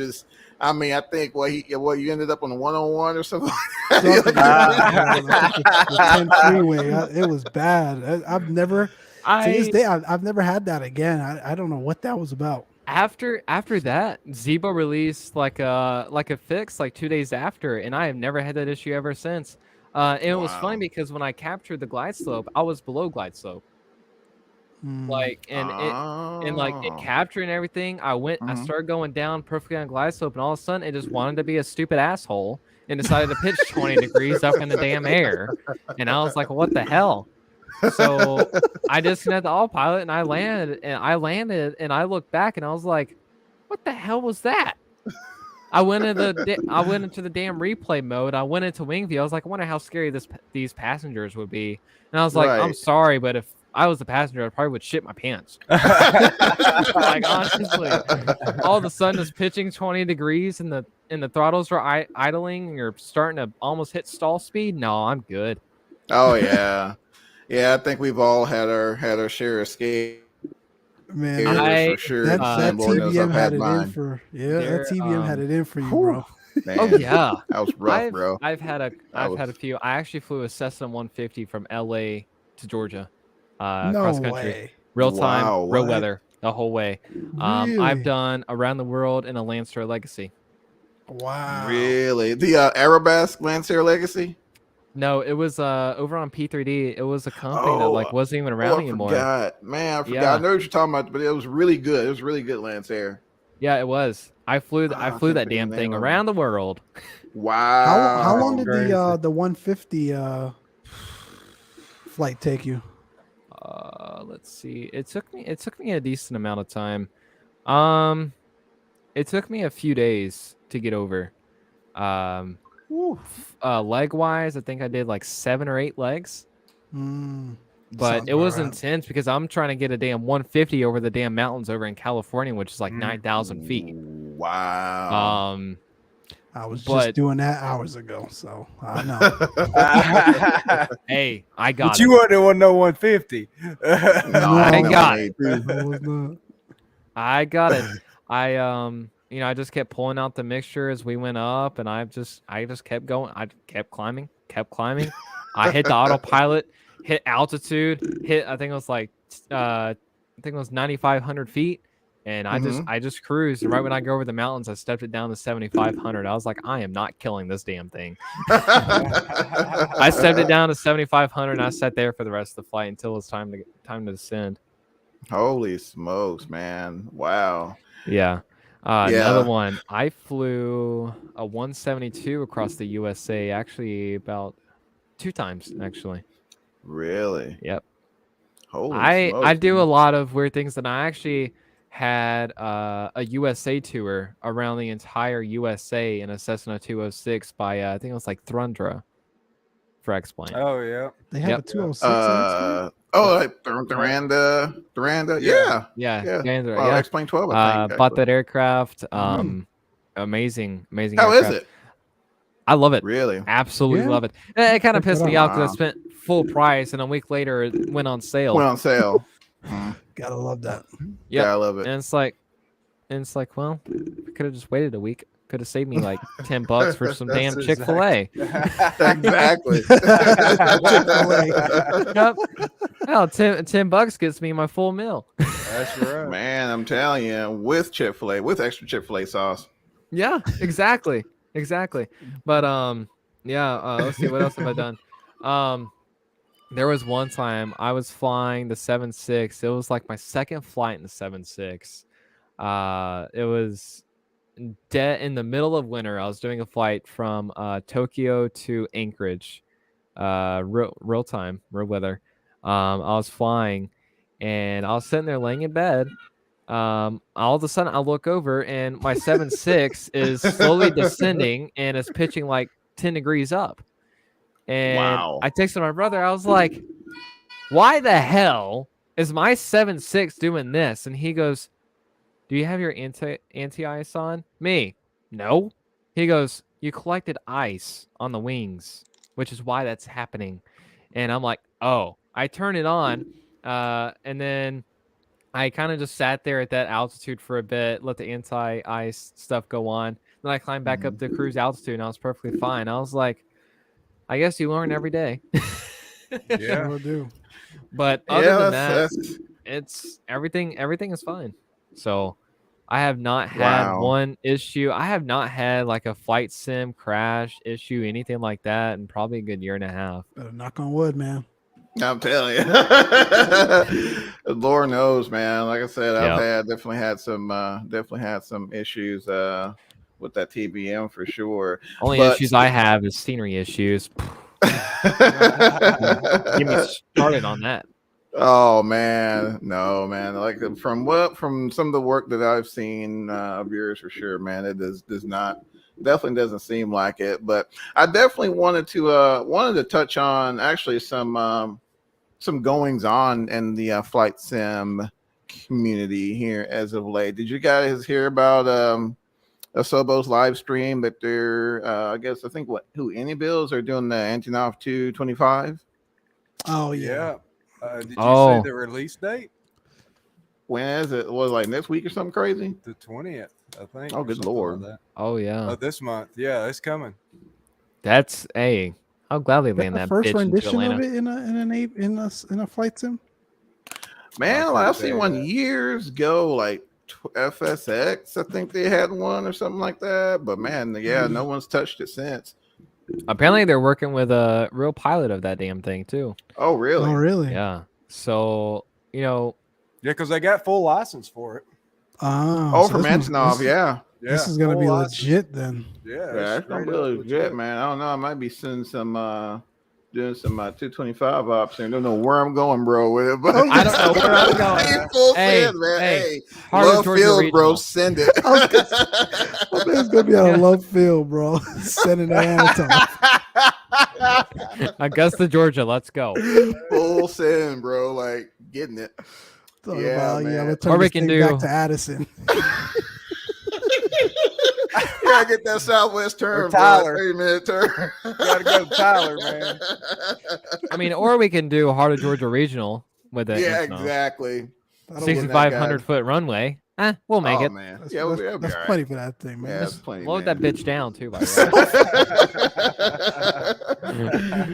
think you ended up on the 101 or something. The 10 freeway. It was bad. I've never to this day I've never had that again. I don't know what that was about. After that, Zebo released like a fix like 2 days after, and I have never had that issue ever since. And it was funny because when I captured the glide slope, I was below glide slope. Like it captured and everything. I started going down perfectly on glide slope, and all of a sudden it just wanted to be a stupid asshole and decided to pitch 20 degrees up in the damn air. And I was like, what the hell? So I disconnected the autopilot and I landed and I looked back and I was like, what the hell was that? I went into the damn replay mode. I went into wing view. I was like, I wonder how scary these passengers would be. And I was like, I'm sorry, but if I was the passenger, I probably would shit my pants. Like honestly, all of a sudden it's pitching 20 degrees and the throttles are idling. And you're starting to almost hit stall speed. No, I'm good. Oh yeah, yeah. I think we've all had our share of skate. Man, for sure. That TBM had it mine. in for that TBM had it in for you, bro. Man, oh yeah, that was rough, bro. I've had a few. I actually flew a Cessna 150 from LA to Georgia, cross country, way. real time, real what? weather, the whole way. Really? I've done around the world in a Lancer Legacy. Wow. Really, the Arabesque Lancer Legacy. No, it was over on P3D. It was a company that like wasn't even around anymore. I forgot. I know what you're talking about, but it was really good. It was really good Lancer. Yeah, it was. I flew that damn thing around the world. Wow. How long did the 150 flight take you? let's see. It took me a decent amount of time. It took me a few days to get over. Leg wise, I think I did like 7 or 8 legs. But Sounds it was about right. intense because I'm trying to get a damn 150 over the damn mountains over in California, which is like 9,000 feet. Wow. I was just but- doing that hours ago, so I know. Hey, I got But it. you wasn't on no 150. No, I no got need. I was not. I got it. I just kept pulling out the mixture as we went up, and I just kept going. I kept climbing. I hit the autopilot, hit altitude, I think it was like, 9,500 feet, and I just cruised. And right when I go over the mountains, I stepped it down to 7,500. I was like, I am not killing this damn thing. I stepped it down to 7,500, and I sat there for the rest of the flight until it was time to descend. Holy smokes, man. Wow. Yeah. Yeah. Another one. I flew a 172 across the USA, actually about 2 times, actually. Really? Yep. Holy I smokes, do a man. lot of weird things, and I actually had a USA tour around the entire USA in a Cessna 206 by I think it was like Thrundra for X-Plane. Oh yeah. They have Yep. a 206. Like Duranda. Yeah. Yeah. Thrundra, Well, yeah. X-Plane 12, I think. Bought that aircraft. Amazing How aircraft. is it? I love it. Really? Absolutely Yeah. love it. It kind of Check pissed it me out. out because Wow. I spent full price, and a week later it went on sale. Went on sale. Gotta love that. Yep. Yeah, I love it. And it's like, well, I could have just waited a week. Could have saved me like $10 for some damn That's Chick-fil-A. Exactly. Yep. Hell, $10 gets me my full meal. That's right. Man, I'm telling you, with Chick-fil-A, with extra Chick-fil-A sauce. Yeah, exactly. But let's see, what else have I done? There was one time I was flying the 7.6. It was like my second flight in the 7.6. It was dead in the middle of winter. I was doing a flight from Tokyo to Anchorage. Real time, real weather. I was flying, and I was sitting there laying in bed. All of a sudden I look over, and my 7.6 is slowly descending and is pitching like 10 degrees up. And Wow. I texted my brother. I was like, why the hell is my 7.6 doing this? And he goes, do you have your anti-ice on? Me, no. He goes, you collected ice on the wings, which is why that's happening. And I'm like, oh. I turn it on, and then I kind of just sat there at that altitude for a bit, let the anti-ice stuff go on. Then I climbed back up to cruise altitude, and I was perfectly fine. I was like, I guess you learn every day. Yeah. Will do. But other than that's that, it's everything is fine. So I have not had Wow. one issue. I have not had like a flight sim crash issue, anything like that, in probably a good year and a half. Better knock on wood, man. I'm telling you. Lord knows, man. Like I said, I've definitely had some issues with that TBM for sure. Only But- issues I have is scenery issues. Get me started on that. Oh man, no man. Like from some of the work that I've seen of yours for sure, man. It does not definitely doesn't seem like it. But I definitely wanted to touch on actually some goings on in the flight sim community here as of late. Did you guys hear about Asobo's live stream that they're I think Anybills are doing the Antonov 225? Oh yeah. Yeah. Did you Oh. say the release date? When is it? Was it like next week or something crazy? The 20th, I think. Oh, or good something Lord. Like that. Oh yeah, This month. Yeah, it's coming. that's I'll gladly Is that land the that first bitch into rendition Atlanta. of it in a flight sim. Man, I like, I've couldn't seen tell you one that. years ago, like FSX. I think they had one or something like that. But man, yeah, no one's touched it since. Apparently, they're working with a real pilot of that damn thing too. Oh, really? Oh really? Yeah. So Yeah, because they got full license for it. Oh, So from this one's- Antonov, this- yeah. Yeah, This is gonna full be license. legit then. Yeah, Yeah, it's gonna straight be up legit, man. I don't know. I might be sending some doing some 225 ops, and I don't know where I'm going, bro. With it, but I don't know where I'm going. Hey, full Hey, send, man. hey, Hey, Heart of love Georgia field, bro. Regional. Send it. I think it's gonna be on a love field, bro. Sending the Anton. Augusta, Georgia. Let's go. Full send, bro. Like getting it. Talking Yeah, about, man. I'm gonna Or turn we this can thing back do- to Addison. Yeah, get that Southwest turn, Or bro. Tyler. 30-minute turn. Gotta go to Tyler, man. I mean, or we can do Heart of Georgia Regional with it. Yeah, you know, exactly. That'll work. 6,500-foot runway. We'll make Oh it. man, That's, yeah, that's, we'll be that's all right. plenty for that thing, man. Yeah, that's plenty. Load man. that bitch down too, by the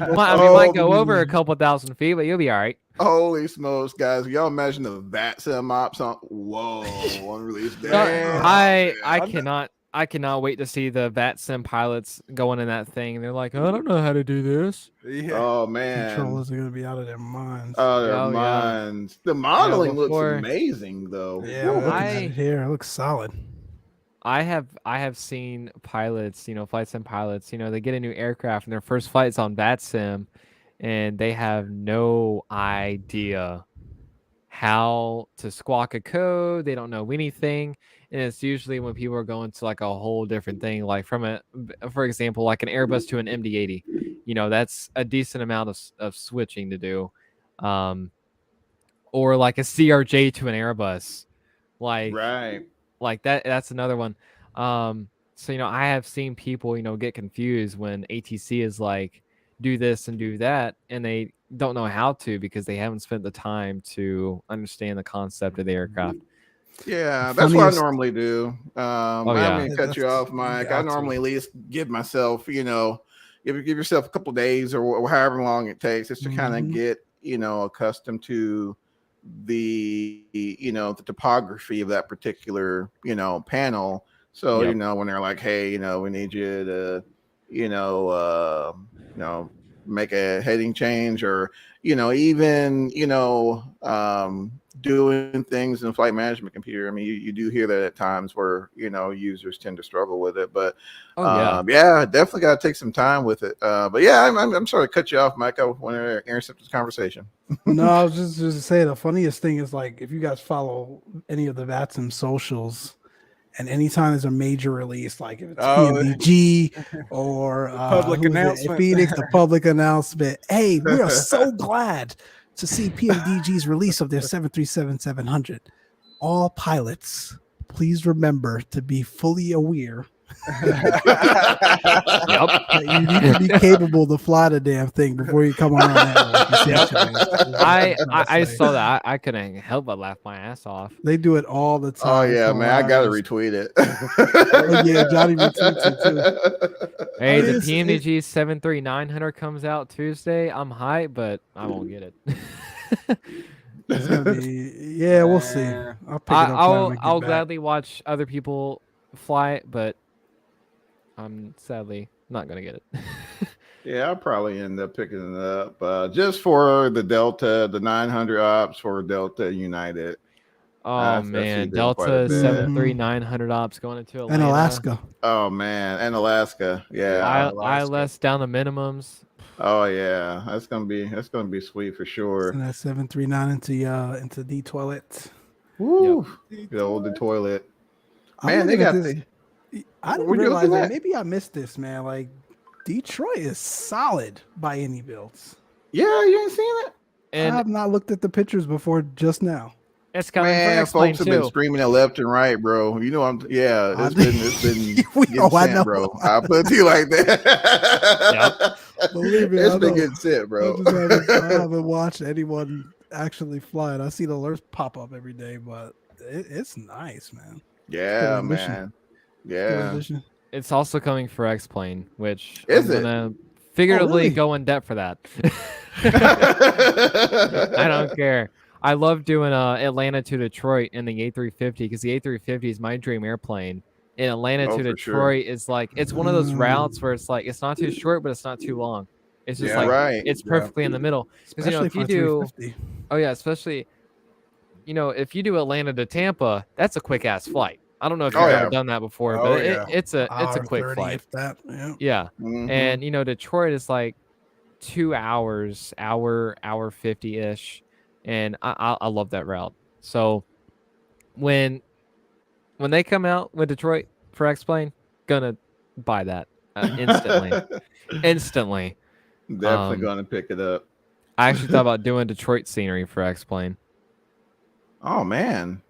way. Might go over a couple thousand feet, but you'll be all right. Holy smokes, guys! Y'all imagine the VAT sim ops on? Whoa, on release day. I cannot wait to see the VAT sim pilots going in that thing. And they're like, I don't know how to do this. Yeah. Oh man, Controllers are gonna be out of their minds. oh, their Oh, yeah. minds. The modeling before- looks amazing, though. Yeah, I'm Whoa. looking at it here. It looks solid. I have seen pilots, flight sim pilots, they get a new aircraft and their first flight's on VAT sim and they have no idea how to squawk a code. They don't know anything. And it's usually when people are going to like a whole different thing, like for example, like an Airbus to an MD-80, that's a decent amount of switching to do. Or like a CRJ to an Airbus, Right. like that's another one. So I have seen people get confused when ATC is like do this and do that, and they don't know how to because they haven't spent the time to understand the concept of the aircraft. Yeah, that's what I Funniest- normally do. I don't yeah. mean to cut you That's- off, Mike. you I got to. normally at least give myself, give yourself a couple days or however long it takes just to kind of Mhm. get, accustomed to the topography of that particular, panel. So, Yep. when they're like, hey, we need you to, make a heading change or, even, doing things in the flight management computer. I mean, you do hear that at times where, users tend to struggle with it, but yeah, definitely got to take some time with it. But yeah, I'm sorry to cut you off, Mike. I want to intercept this conversation. No, I was just to say the funniest thing is like if you guys follow any of the VATSIM socials, and anytime there's a major release, like if it's PMDG or public announcement. Phoenix, the public announcement. Hey, we are so glad to see PMDG's release of their 737-700. All pilots, please remember to be fully aware that you need to be capable to fly the damn thing before you come on that. I saw that. I couldn't help but laugh my ass off. They do it all the time. Oh yeah, man, I gotta Hilarious. retweet it. Oh, yeah, Johnny retweets it too. Hey, the It's- PMDG 73900 comes out Tuesday. I'm hyped, but I won't get it. It's gonna be, yeah, we'll see. Man. I'll pick it up. I'll gladly watch other people fly it, but I'm sadly not gonna get it. Yeah, I'll probably end up picking it up just for the Delta, the 900 ops for Delta United. Oh I've seen man, them quite a Delta bit. 73900 ops going into Atlanta. And Alaska. Oh man, and Alaska, yeah. ILS down the minimums. Oh yeah, that's gonna be sweet for sure. And that 739 into the toilet. Woo, the old toilet. Man, they got the. I didn't What you realize looking that. at? Maybe I missed this, man. Like Detroit is solid by any builds. Yeah, you ain't seen it. I And have not looked at the pictures before just now. it's coming Man, for X-Plane folks have been too. screaming it left and right, bro. Yeah, I it's been We getting know, I sent, know. bro. I'll put it to you like that. Believe me, It's I been know. getting sent, bro. I haven't watched anyone actually fly it. I see the alerts pop up every day, but it's nice, man. Yeah, Good addition. man. Good Yeah. addition. It's also coming for X-Plane, which Is I'm it? gonna figuratively really? go in depth for that. I don't care. I love doing Atlanta to Detroit in the A350 because the A350 is my dream airplane. And Atlanta Oh, to for sure. Detroit is like it's one of those routes where it's like it's not too short, but it's not too long. It's just Yeah, like right. it's Yeah. perfectly in the middle. Because Especially if for you a do 350. oh yeah, especially if you do Atlanta to Tampa, that's a quick ass flight. I don't know if Oh, you've yeah. ever done that before, Oh, but yeah. it's a Hour quick 30, flight. if that. Yeah. Yeah. Mhm. And Detroit is like 2 hours, hour 50-ish, and I love that route. So when they come out with Detroit for X-Plane, gonna buy that instantly. Instantly. Definitely gonna pick it up. I actually thought about doing Detroit scenery for X-Plane. Oh man.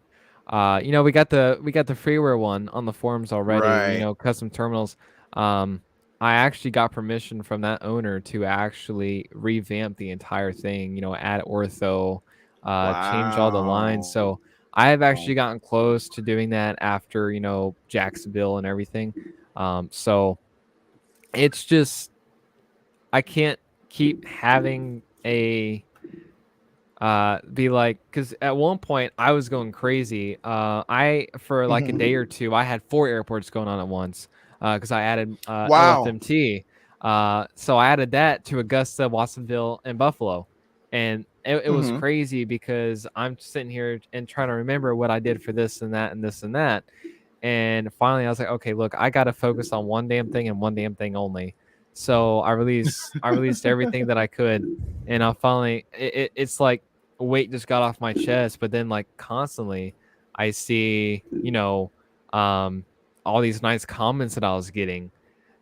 We got the freeware one on the forums already. Right. Custom terminals. I actually got permission from that owner to actually revamp the entire thing. Add ortho, change all the lines. So I have actually gotten close to doing that after Jacksonville and everything. So it's just I can't keep having a be like, because at one point I was going crazy. I for like a day or two I had 4 airports going on at once because I added Wow. LFMT. So I added that to Augusta, Watsonville, and Buffalo, and it was crazy because I'm sitting here and trying to remember what I did for this and that and this and that. And finally I was like, okay, look, I got to focus on one damn thing and one damn thing only. So I released everything that I could, and I finally it's like weight just got off my chest. But then like constantly I see all these nice comments that I was getting,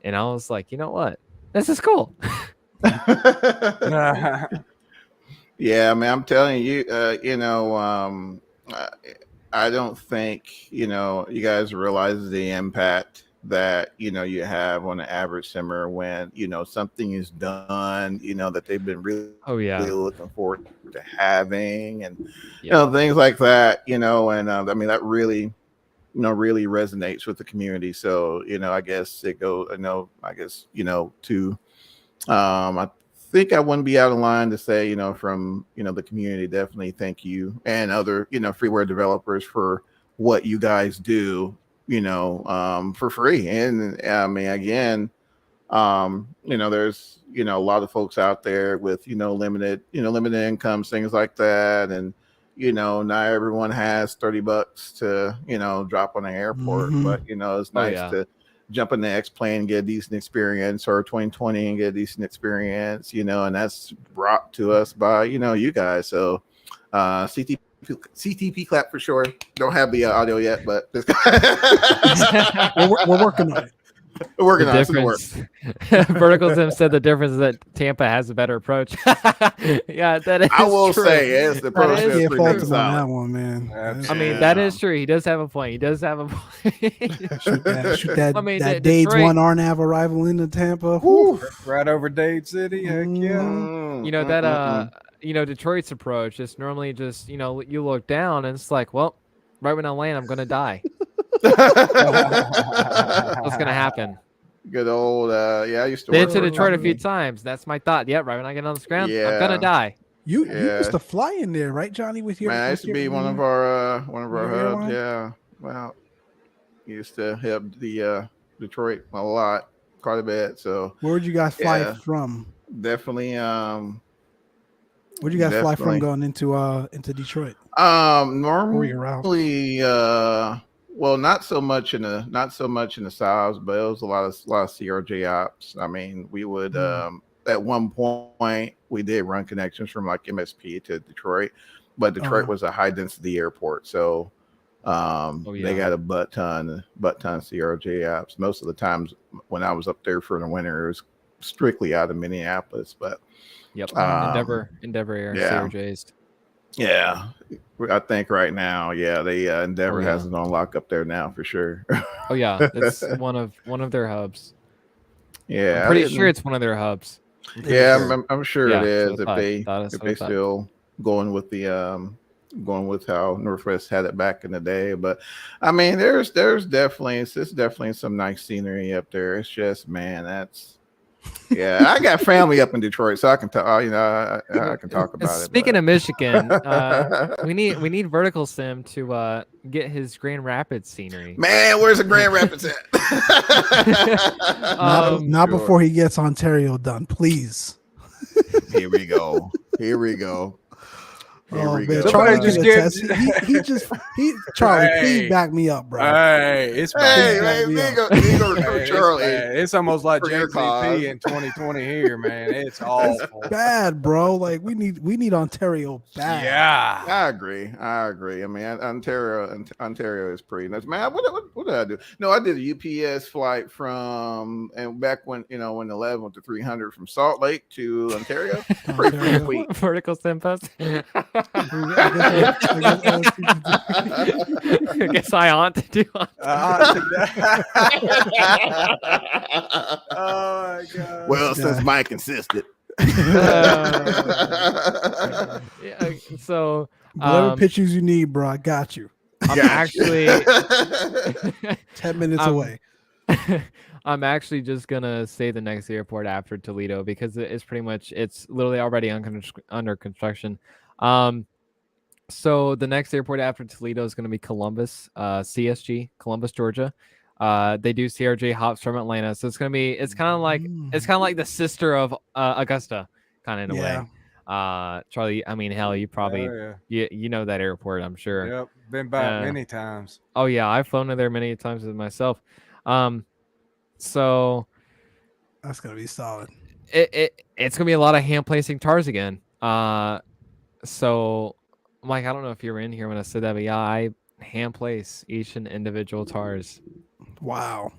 and I was like, you know what, this is cool. Yeah, man, I'm telling you, I don't think you guys realize the impact that you have on the average simmer when something is done that they've been really really looking forward to having, and things like that, and I mean that really really resonates with the community. So I guess it goes to I think I wouldn't be out of line to say from the community, definitely thank you and other freeware developers for what you guys do for free. And I mean, again, there's a lot of folks out there with limited incomes, things like that, and not everyone has $30 to drop on an airport, but it's nice to jump in the X-Plane and get a decent experience, or 2020 and get a decent experience, and that's brought to us by you guys. So CTP clap for sure. Don't have the audio yet, but we're working on it. We're working on it. Vertical Sim said the difference is that Tampa has a better approach. Yeah, that is. I will true. say, yes, the approach is fault pretty him solid. on that one, man. I mean, that is true. He does have a point. Shoot that. I mean, that Dade's Detroit, one RNAV arrival into Tampa. Whew. Right over Dade City. Heck yeah. Detroit's approach is normally just you look down and it's like, well, right when I land, I'm gonna die. What's gonna happen? Good old I used to been work to Detroit a few times. That's my thought. Yep, right when I get on the ground, I'm gonna die. You used to fly in there, right, Johnny? With your man, I used to be one of our hubs. Yeah, well, used to help the Detroit quite a bit. So where would you guys fly from? Definitely. Where'd you guys fly from going into Detroit? Normally, well, not so much in the South, but it was a lot of CRJ ops. I mean, we would at one point we did run connections from like MSP to Detroit, but Detroit was a high density airport, so they got a butt ton CRJ ops. Most of the times when I was up there for the winter, it was strictly out of Minneapolis, but Endeavor Air CRJs. Yeah, I think right now, they Endeavor has it on lock up there now for sure. Oh yeah, it's one of their hubs. Yeah, I'm pretty sure it's one of their hubs. I'm sure it is. If they still going with how Northwest had it back in the day, but I mean, there's definitely some nice scenery up there. It's just, man, that's. Yeah, I got family up in Detroit, so I can talk. I can talk about it. Speaking of Michigan, we need Vertical Sim to get his Grand Rapids scenery. Man, where's the Grand Rapids at? Not before he gets Ontario done, please. Here we go. Here Oh we man, go. Charlie Somebody can just attest. He just Charlie, please Hey. back me up, bro. Hey, it's Hey, bad. man, Yeah. big or Hey, Charlie. it's almost like for your cause. JZP in 2020 here, man. It's awful. Bad, bro. Like we need Ontario bad. Yeah. I agree. I mean, Ontario is pretty nuts. Man, what did I do? No, I did a UPS flight from, and back when when 11 went to 300 from Salt Lake to Ontario. Pretty Ontario. sweet. Vertical stem post. I I guess I ought to do. Oh my god. Well, since Mike insisted. Yeah, so whatever pictures you need, bro, I got you. I'm Gotcha. actually 10 minutes away. I'm actually just gonna say the next airport after Toledo because it's literally already under construction. So the next airport after Toledo is gonna be Columbus, CSG, Columbus, Georgia. They do CRJ hops from Atlanta, so it's kind of like the sister of Augusta, kind of in a way. Charlie, I mean, hell, you probably you know that airport, I'm sure. Yep, been back many times. Oh yeah, I've flown to there many times with myself. So That's gonna be solid. It's gonna be a lot of hand placing tars again. So Mike, I don't know if you were in here when I said that, but yeah, I hand place each and individual tars. Wow.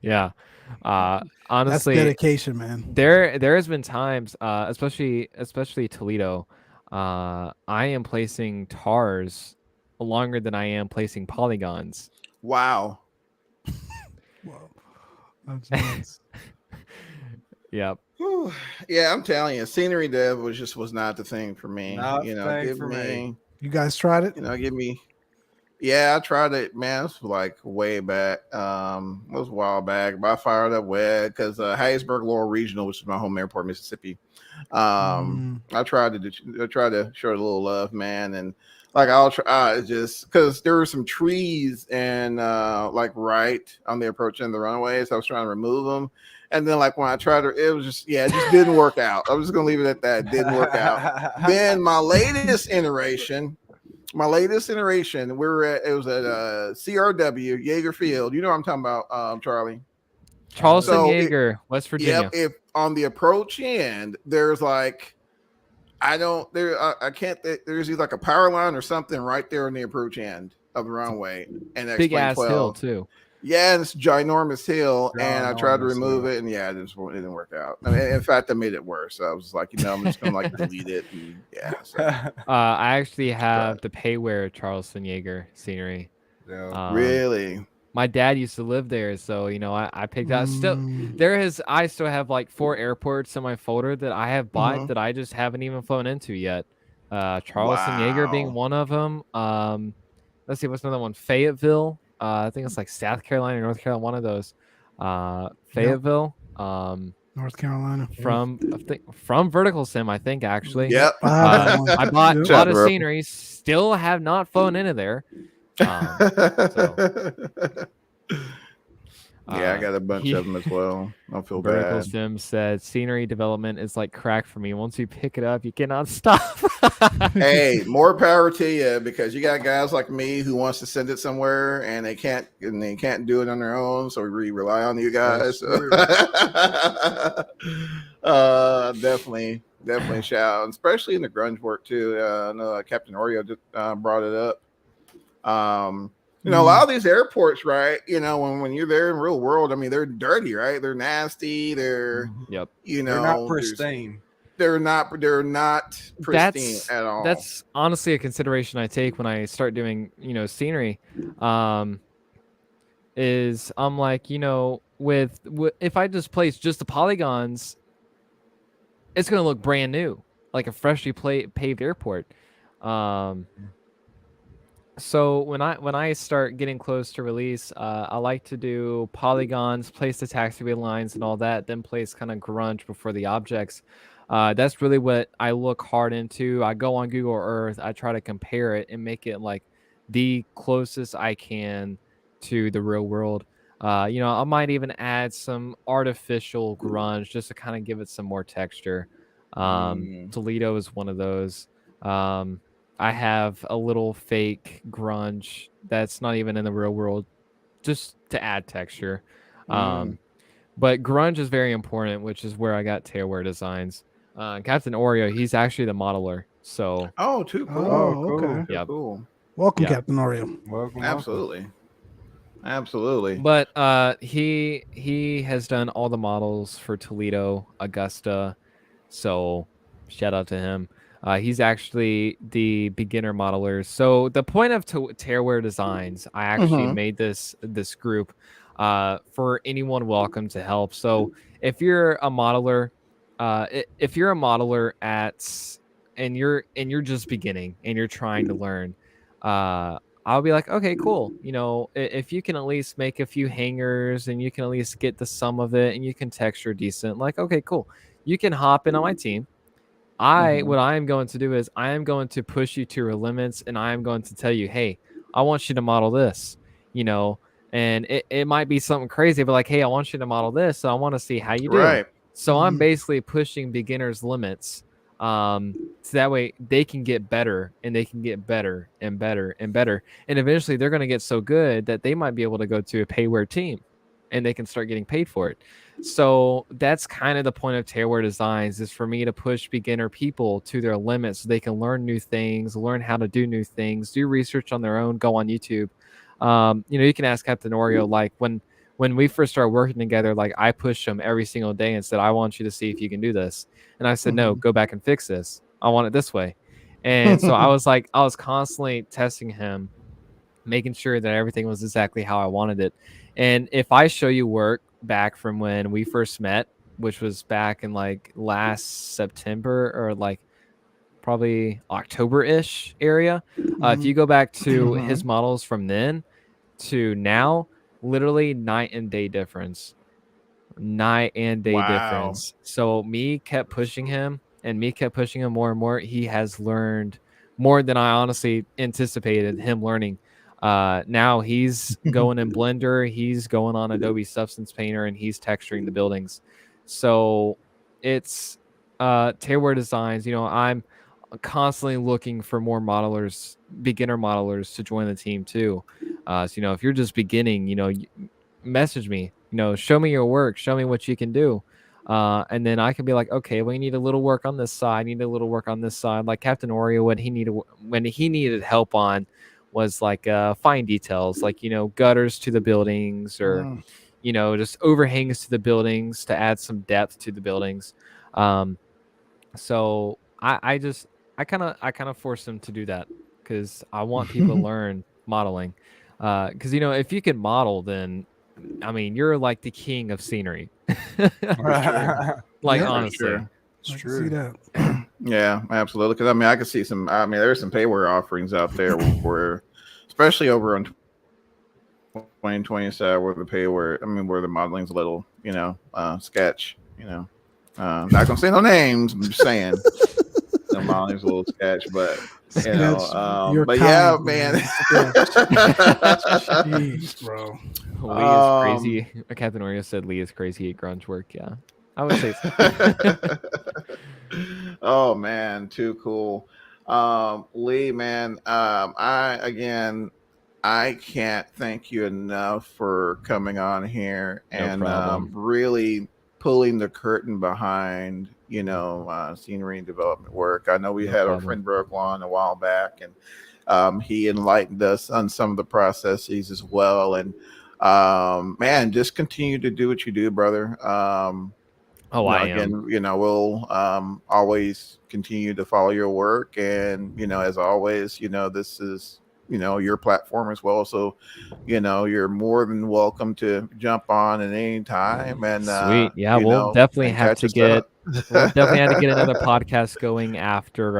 Yeah. Honestly, that's dedication, man. There has been times, especially Toledo, I am placing tars longer than I am placing polygons. Wow. Wow. That's nice. Yep. Yeah, I'm telling you, scenery dev was not the thing for me. Not the thing give for me. You guys tried it? Give me. Yeah, I tried it, man. This was like way back. It was a while back, but I fired up web because Hattiesburg Laurel Regional, which is my home airport, Mississippi. I tried to show it a little love, man, and like I'll try just because there were some trees and like right on the approach end of the runway, so I was trying to remove them. And then, like when I tried to, it was just it just didn't work out. I'm just gonna leave it at that. It didn't work out. Then my latest iteration, it was at CRW Yeager Field. You know what I'm talking about, Charlie? Charleston Yeager, West Virginia. Yep. If on the approach end, there's like there's either like a power line or something right there on the approach end of the runway, and big ass hill too. Yeah, and it's a ginormous hill, and I tried to remove it, and it didn't work out. I mean, in fact, I made it worse. So I was like, I'm just gonna like delete it. And, So. I actually have the Payware Charleston Yeager scenery. Really? My dad used to live there, so I picked out. I still have like 4 airports in my folder that I have bought that I just haven't even flown into yet. Charleston Yeager being one of them. Let's see, what's another one? Fayetteville. I think it's like South Carolina or North Carolina, one of those. Fayetteville. North Carolina. From Vertical Sim, I think actually. Yep. I bought a lot of scenery. Still have not flown into there. I got a bunch of them as well. I feel Vertical bad. Sim said scenery development is like crack for me. Once you pick it up, you cannot stop. Hey, more power to you, because you got guys like me who wants to send it somewhere and they can't do it on their own. So we rely on you guys. Definitely shout out, especially in the grunge work too. I know Captain Oreo just brought it up. A lot of these airports, right? When you're there in real world, I mean, they're dirty, right? They're nasty. They're, yep. They're not pristine. They're not pristine at all. That's honestly a consideration I take when I start doing, scenery. Is I'm like, with if I just place just the polygons, it's gonna look brand new, like a freshly paved airport. So when I start getting close to release, I like to do polygons, place the taxiway lines and all that, then place kind of grunge before the objects. That's really what I look hard into. I go on Google Earth, I try to compare it and make it like the closest I can to the real world. I might even add some artificial grunge just to kind of give it some more texture. Toledo is one of those. I have a little fake grunge that's not even in the real world, just to add texture. But grunge is very important, which is where I got TearWearDesigns. Captain Oreo, he's actually the modeler. So too cool. Oh, cool. okay. Too cool. Welcome, Yeah. Captain Oreo. Welcome. Absolutely. But he has done all the models for Toledo, Augusta. So shout out to him. He's actually the beginner modeler. So the point of TearWearDesigns, I actually made this group for anyone welcome to help. So if you're a modeler, and you're just beginning and you're trying to learn, I'll be like, okay, cool. You know, if you can at least make a few hangers and you can at least get the sum of it and you can texture decent, like, okay, cool. You can hop in on my team. What I am going to do is I am going to push you to your limits, and I am going to tell you, hey, I want you to model this, you know, and it might be something crazy, but like, hey, I want you to model this, so I want to see how you do. Right. So I'm basically pushing beginners' limits, so that way they can get better, and they can get better and better and better, and eventually they're going to get so good that they might be able to go to a payware team, and they can start getting paid for it. So that's kind of the point of TearWearDesigns, is for me to push beginner people to their limits so they can learn new things, learn how to do new things, do research on their own, go on YouTube. You know, you can ask Captain Oreo, like when we first started working together, like I pushed him every single day and said, I want you to see if you can do this. And I said, no, go back and fix this. I want it this way. And so I was constantly testing him, making sure that everything was exactly how I wanted it. And if I show you work back from when we first met, which was back in like last September or like probably October-ish area, if you go back to his models from then to now, literally night and day difference. So me kept pushing him more and more. He has learned more than I honestly anticipated him learning. Now he's going in Blender, he's going on Adobe Substance Painter, and he's texturing the buildings. So it's TearWearDesigns. You know, I'm constantly looking for more modelers, beginner modelers, to join the team too. So you know, if you're just beginning, you know, message me. You know, show me your work, show me what you can do. And then I can be like, okay, well, you need a little work on this side, need a little work on this side. Like Captain Oreo, when he needed help on was like fine details, like, you know, gutters to the buildings, or you know, just overhangs to the buildings to add some depth to the buildings. So I kind of force them to do that, because I want people to learn modeling. Because you know, if you can model, then I mean, you're like the king of scenery. Like, honestly, sure. It's I can true. see that. Yeah, absolutely. Because I mean, I can see some. I mean, there's some payware offerings out there where, especially over on 2020 side, where the payware. I mean, where the modeling's a little, you know, sketch. You know, not gonna say no names. I'm just saying, the modeling's a little sketch, but you know, but yeah, man. Jeez, bro. Lee is crazy. Captain Oreo said Lee is crazy at grunge work. Yeah, I would say so. Oh man, too cool. Lee, man, I can't thank you enough for coming on here and really pulling the curtain behind, you know, scenery and development work. I know we had our friend Brooke on a while back, and he enlightened us on some of the processes as well. And man, just continue to do what you do, brother. Again, you know, we'll always continue to follow your work, and you know, as always, you know, this is, you know, your platform as well, so you know, you're more than welcome to jump on at any time. And sweet, yeah, we'll definitely have to get another podcast going after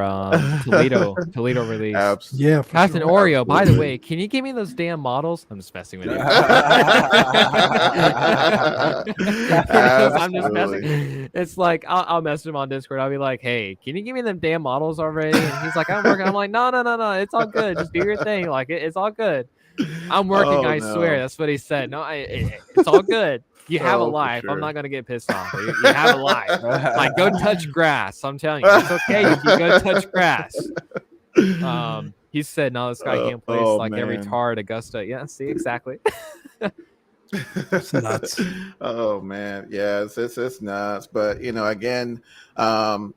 Toledo release. Yeah, for Captain sure. Oreo, Absolutely. by the way, can you give me those damn models? I'm just messing with you. I'm just messing. It's like I'll message him on Discord. I'll be like, hey, can you give me them damn models already? And he's like, I'm working. I'm like, no, it's all good. Just do your thing. Like, it's all good. I'm working. Oh, I swear. no. That's what he said. No, it's all good. You have a Oh, for life. I'm sure. not gonna get pissed off. You have a life. Like, go touch grass. I'm telling you, it's okay if you go touch grass. He said, no, this guy can't place Oh, like every man. tar at Augusta. Yeah, see, exactly. It's nuts. Oh man, yeah, it's nuts. But again,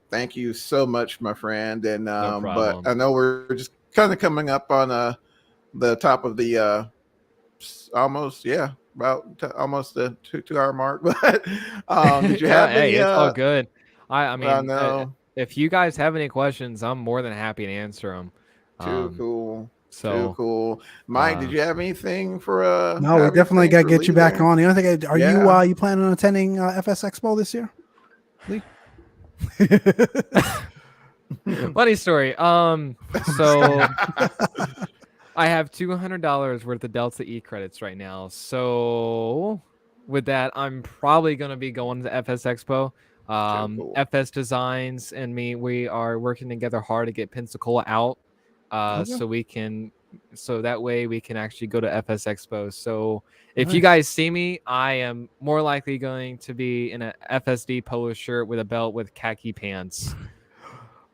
thank you so much, my friend. And No but problem. I know we're just kind of coming up on the top of the almost about almost the 2 hour mark. But did you Yeah, have hey, any? it's all good. I I mean, know. if you guys have any questions, I'm more than happy to answer them. Too cool. Too So, cool. Mike, did you have anything for No, we definitely got to get you back there? on. The only thing, are Yeah. you planning on attending FS Expo this year, Lee? funny story. So I have $200 worth of Delta E credits right now. So with that, I'm probably going to be going to FS Expo. Too cool. FS Designs and me, we are working together hard to get Pensacola out. Okay. So that way we can actually go to FS Expo. So if you Nice. guys see me, I am more likely going to be in a FSD polo shirt with a belt with khaki pants.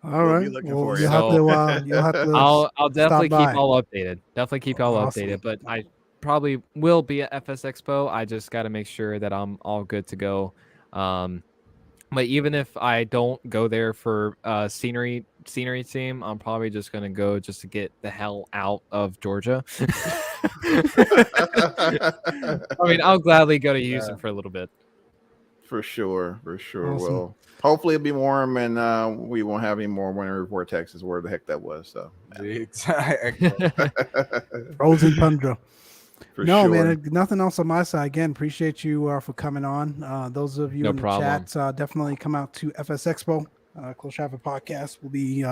All We'll be right. looking Well, for you. you'll have to I'll definitely stop keep by. y'all updated. Definitely keep y'all Awesome. updated. But I probably will be at FS Expo. I just got to make sure that I'm all good to go. But even if I don't go there for scenery team, I'm probably just gonna go just to get the hell out of Georgia. I mean, I'll gladly go to Houston for a little bit. For sure. Awesome. Well, hopefully it'll be warm and we won't have any more winter vortexes, where the heck that was. So Exactly. Frozen tundra. For No, sure. man, nothing else on my side. Again, appreciate you for coming on. Those of you No in the problem. chat, definitely come out to FS Expo. Close Traffic Podcast will be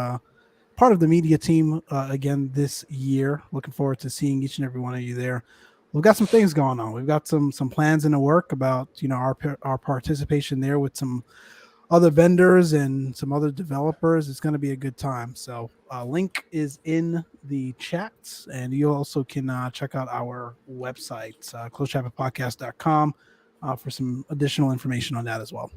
part of the media team again this year. Looking forward to seeing each and every one of you there. We've got some things going on. We've got some plans in the work about our participation there with some other vendors and some other developers. It's going to be a good time. So link is in the chats, and you also can check out our website, closetrafficpodcast.com, for some additional information on that as well.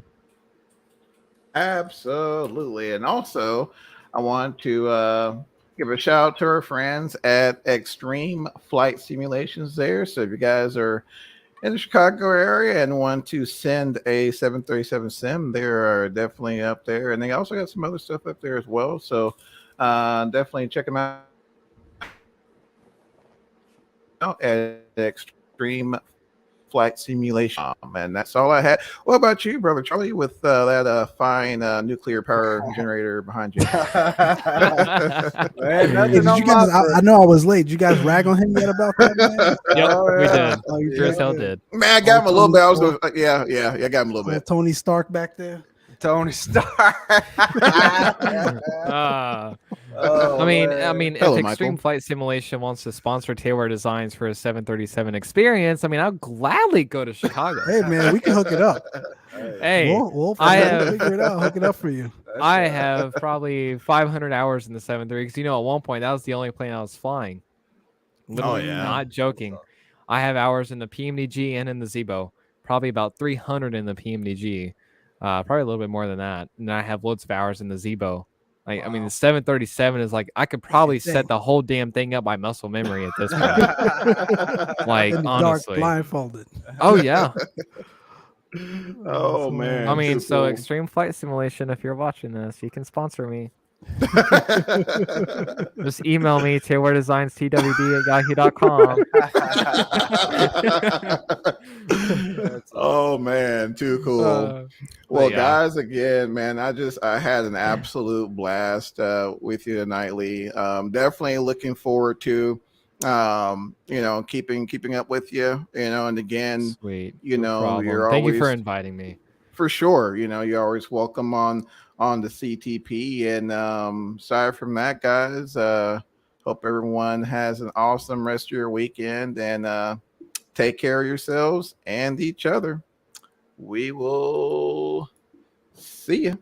Absolutely. And also, I want to give a shout out to our friends at Extreme Flight Simulations there. So if you guys are in the Chicago area and want to send a 737 sim, they are definitely up there. And they also got some other stuff up there as well. So definitely check them out at Extreme Flight Simulation. And that's all I had. What about you, brother Charlie, with that fine nuclear power generator behind you? Man, Hey, nothing did on you guys? my I know I was late. Did you guys rag on him yet about that, man? Yep, Oh, we yeah. did. Oh, you Sure as did? hell did. Man, I got him a little Tony bit. I was Stark. gonna, yeah, I got him a little bit. Tony Stark back there. Tony Stark. Oh, I mean, man. Hello, if Extreme Michael. Flight Simulation wants to sponsor TearWearDesigns for a 737 experience, I mean, I'll gladly go to Chicago. Hey, man, we can hook it up. Hey, We'll I figure it out. Hook it up for you. I have probably 500 hours in the 73 because at one point that was the only plane I was flying. Literally, yeah. not joking. I have hours in the PMDG and in the Zebo. Probably about 300 in the PMDG. Probably a little bit more than that. And I have loads of hours in the Zebo. Like, I mean, the 737 is like I could probably set the whole damn thing up by muscle memory at this point. Like, In the honestly. dark, blindfolded. Oh yeah. Oh man. I mean, too so cool. Extreme Flight Simulation, if you're watching this, you can sponsor me. Just email me, TearWearDesigns@yahoo.com. Oh man, too cool. Well, guys, again, man, I had an absolute blast with you tonight, Lee. Definitely looking forward to keeping up with you, and again, Sweet. you're Thank always, you for inviting me. for sure, you're always welcome on the CTP. And aside from that, guys, hope everyone has an awesome rest of your weekend, and take care of yourselves and each other. We will see you.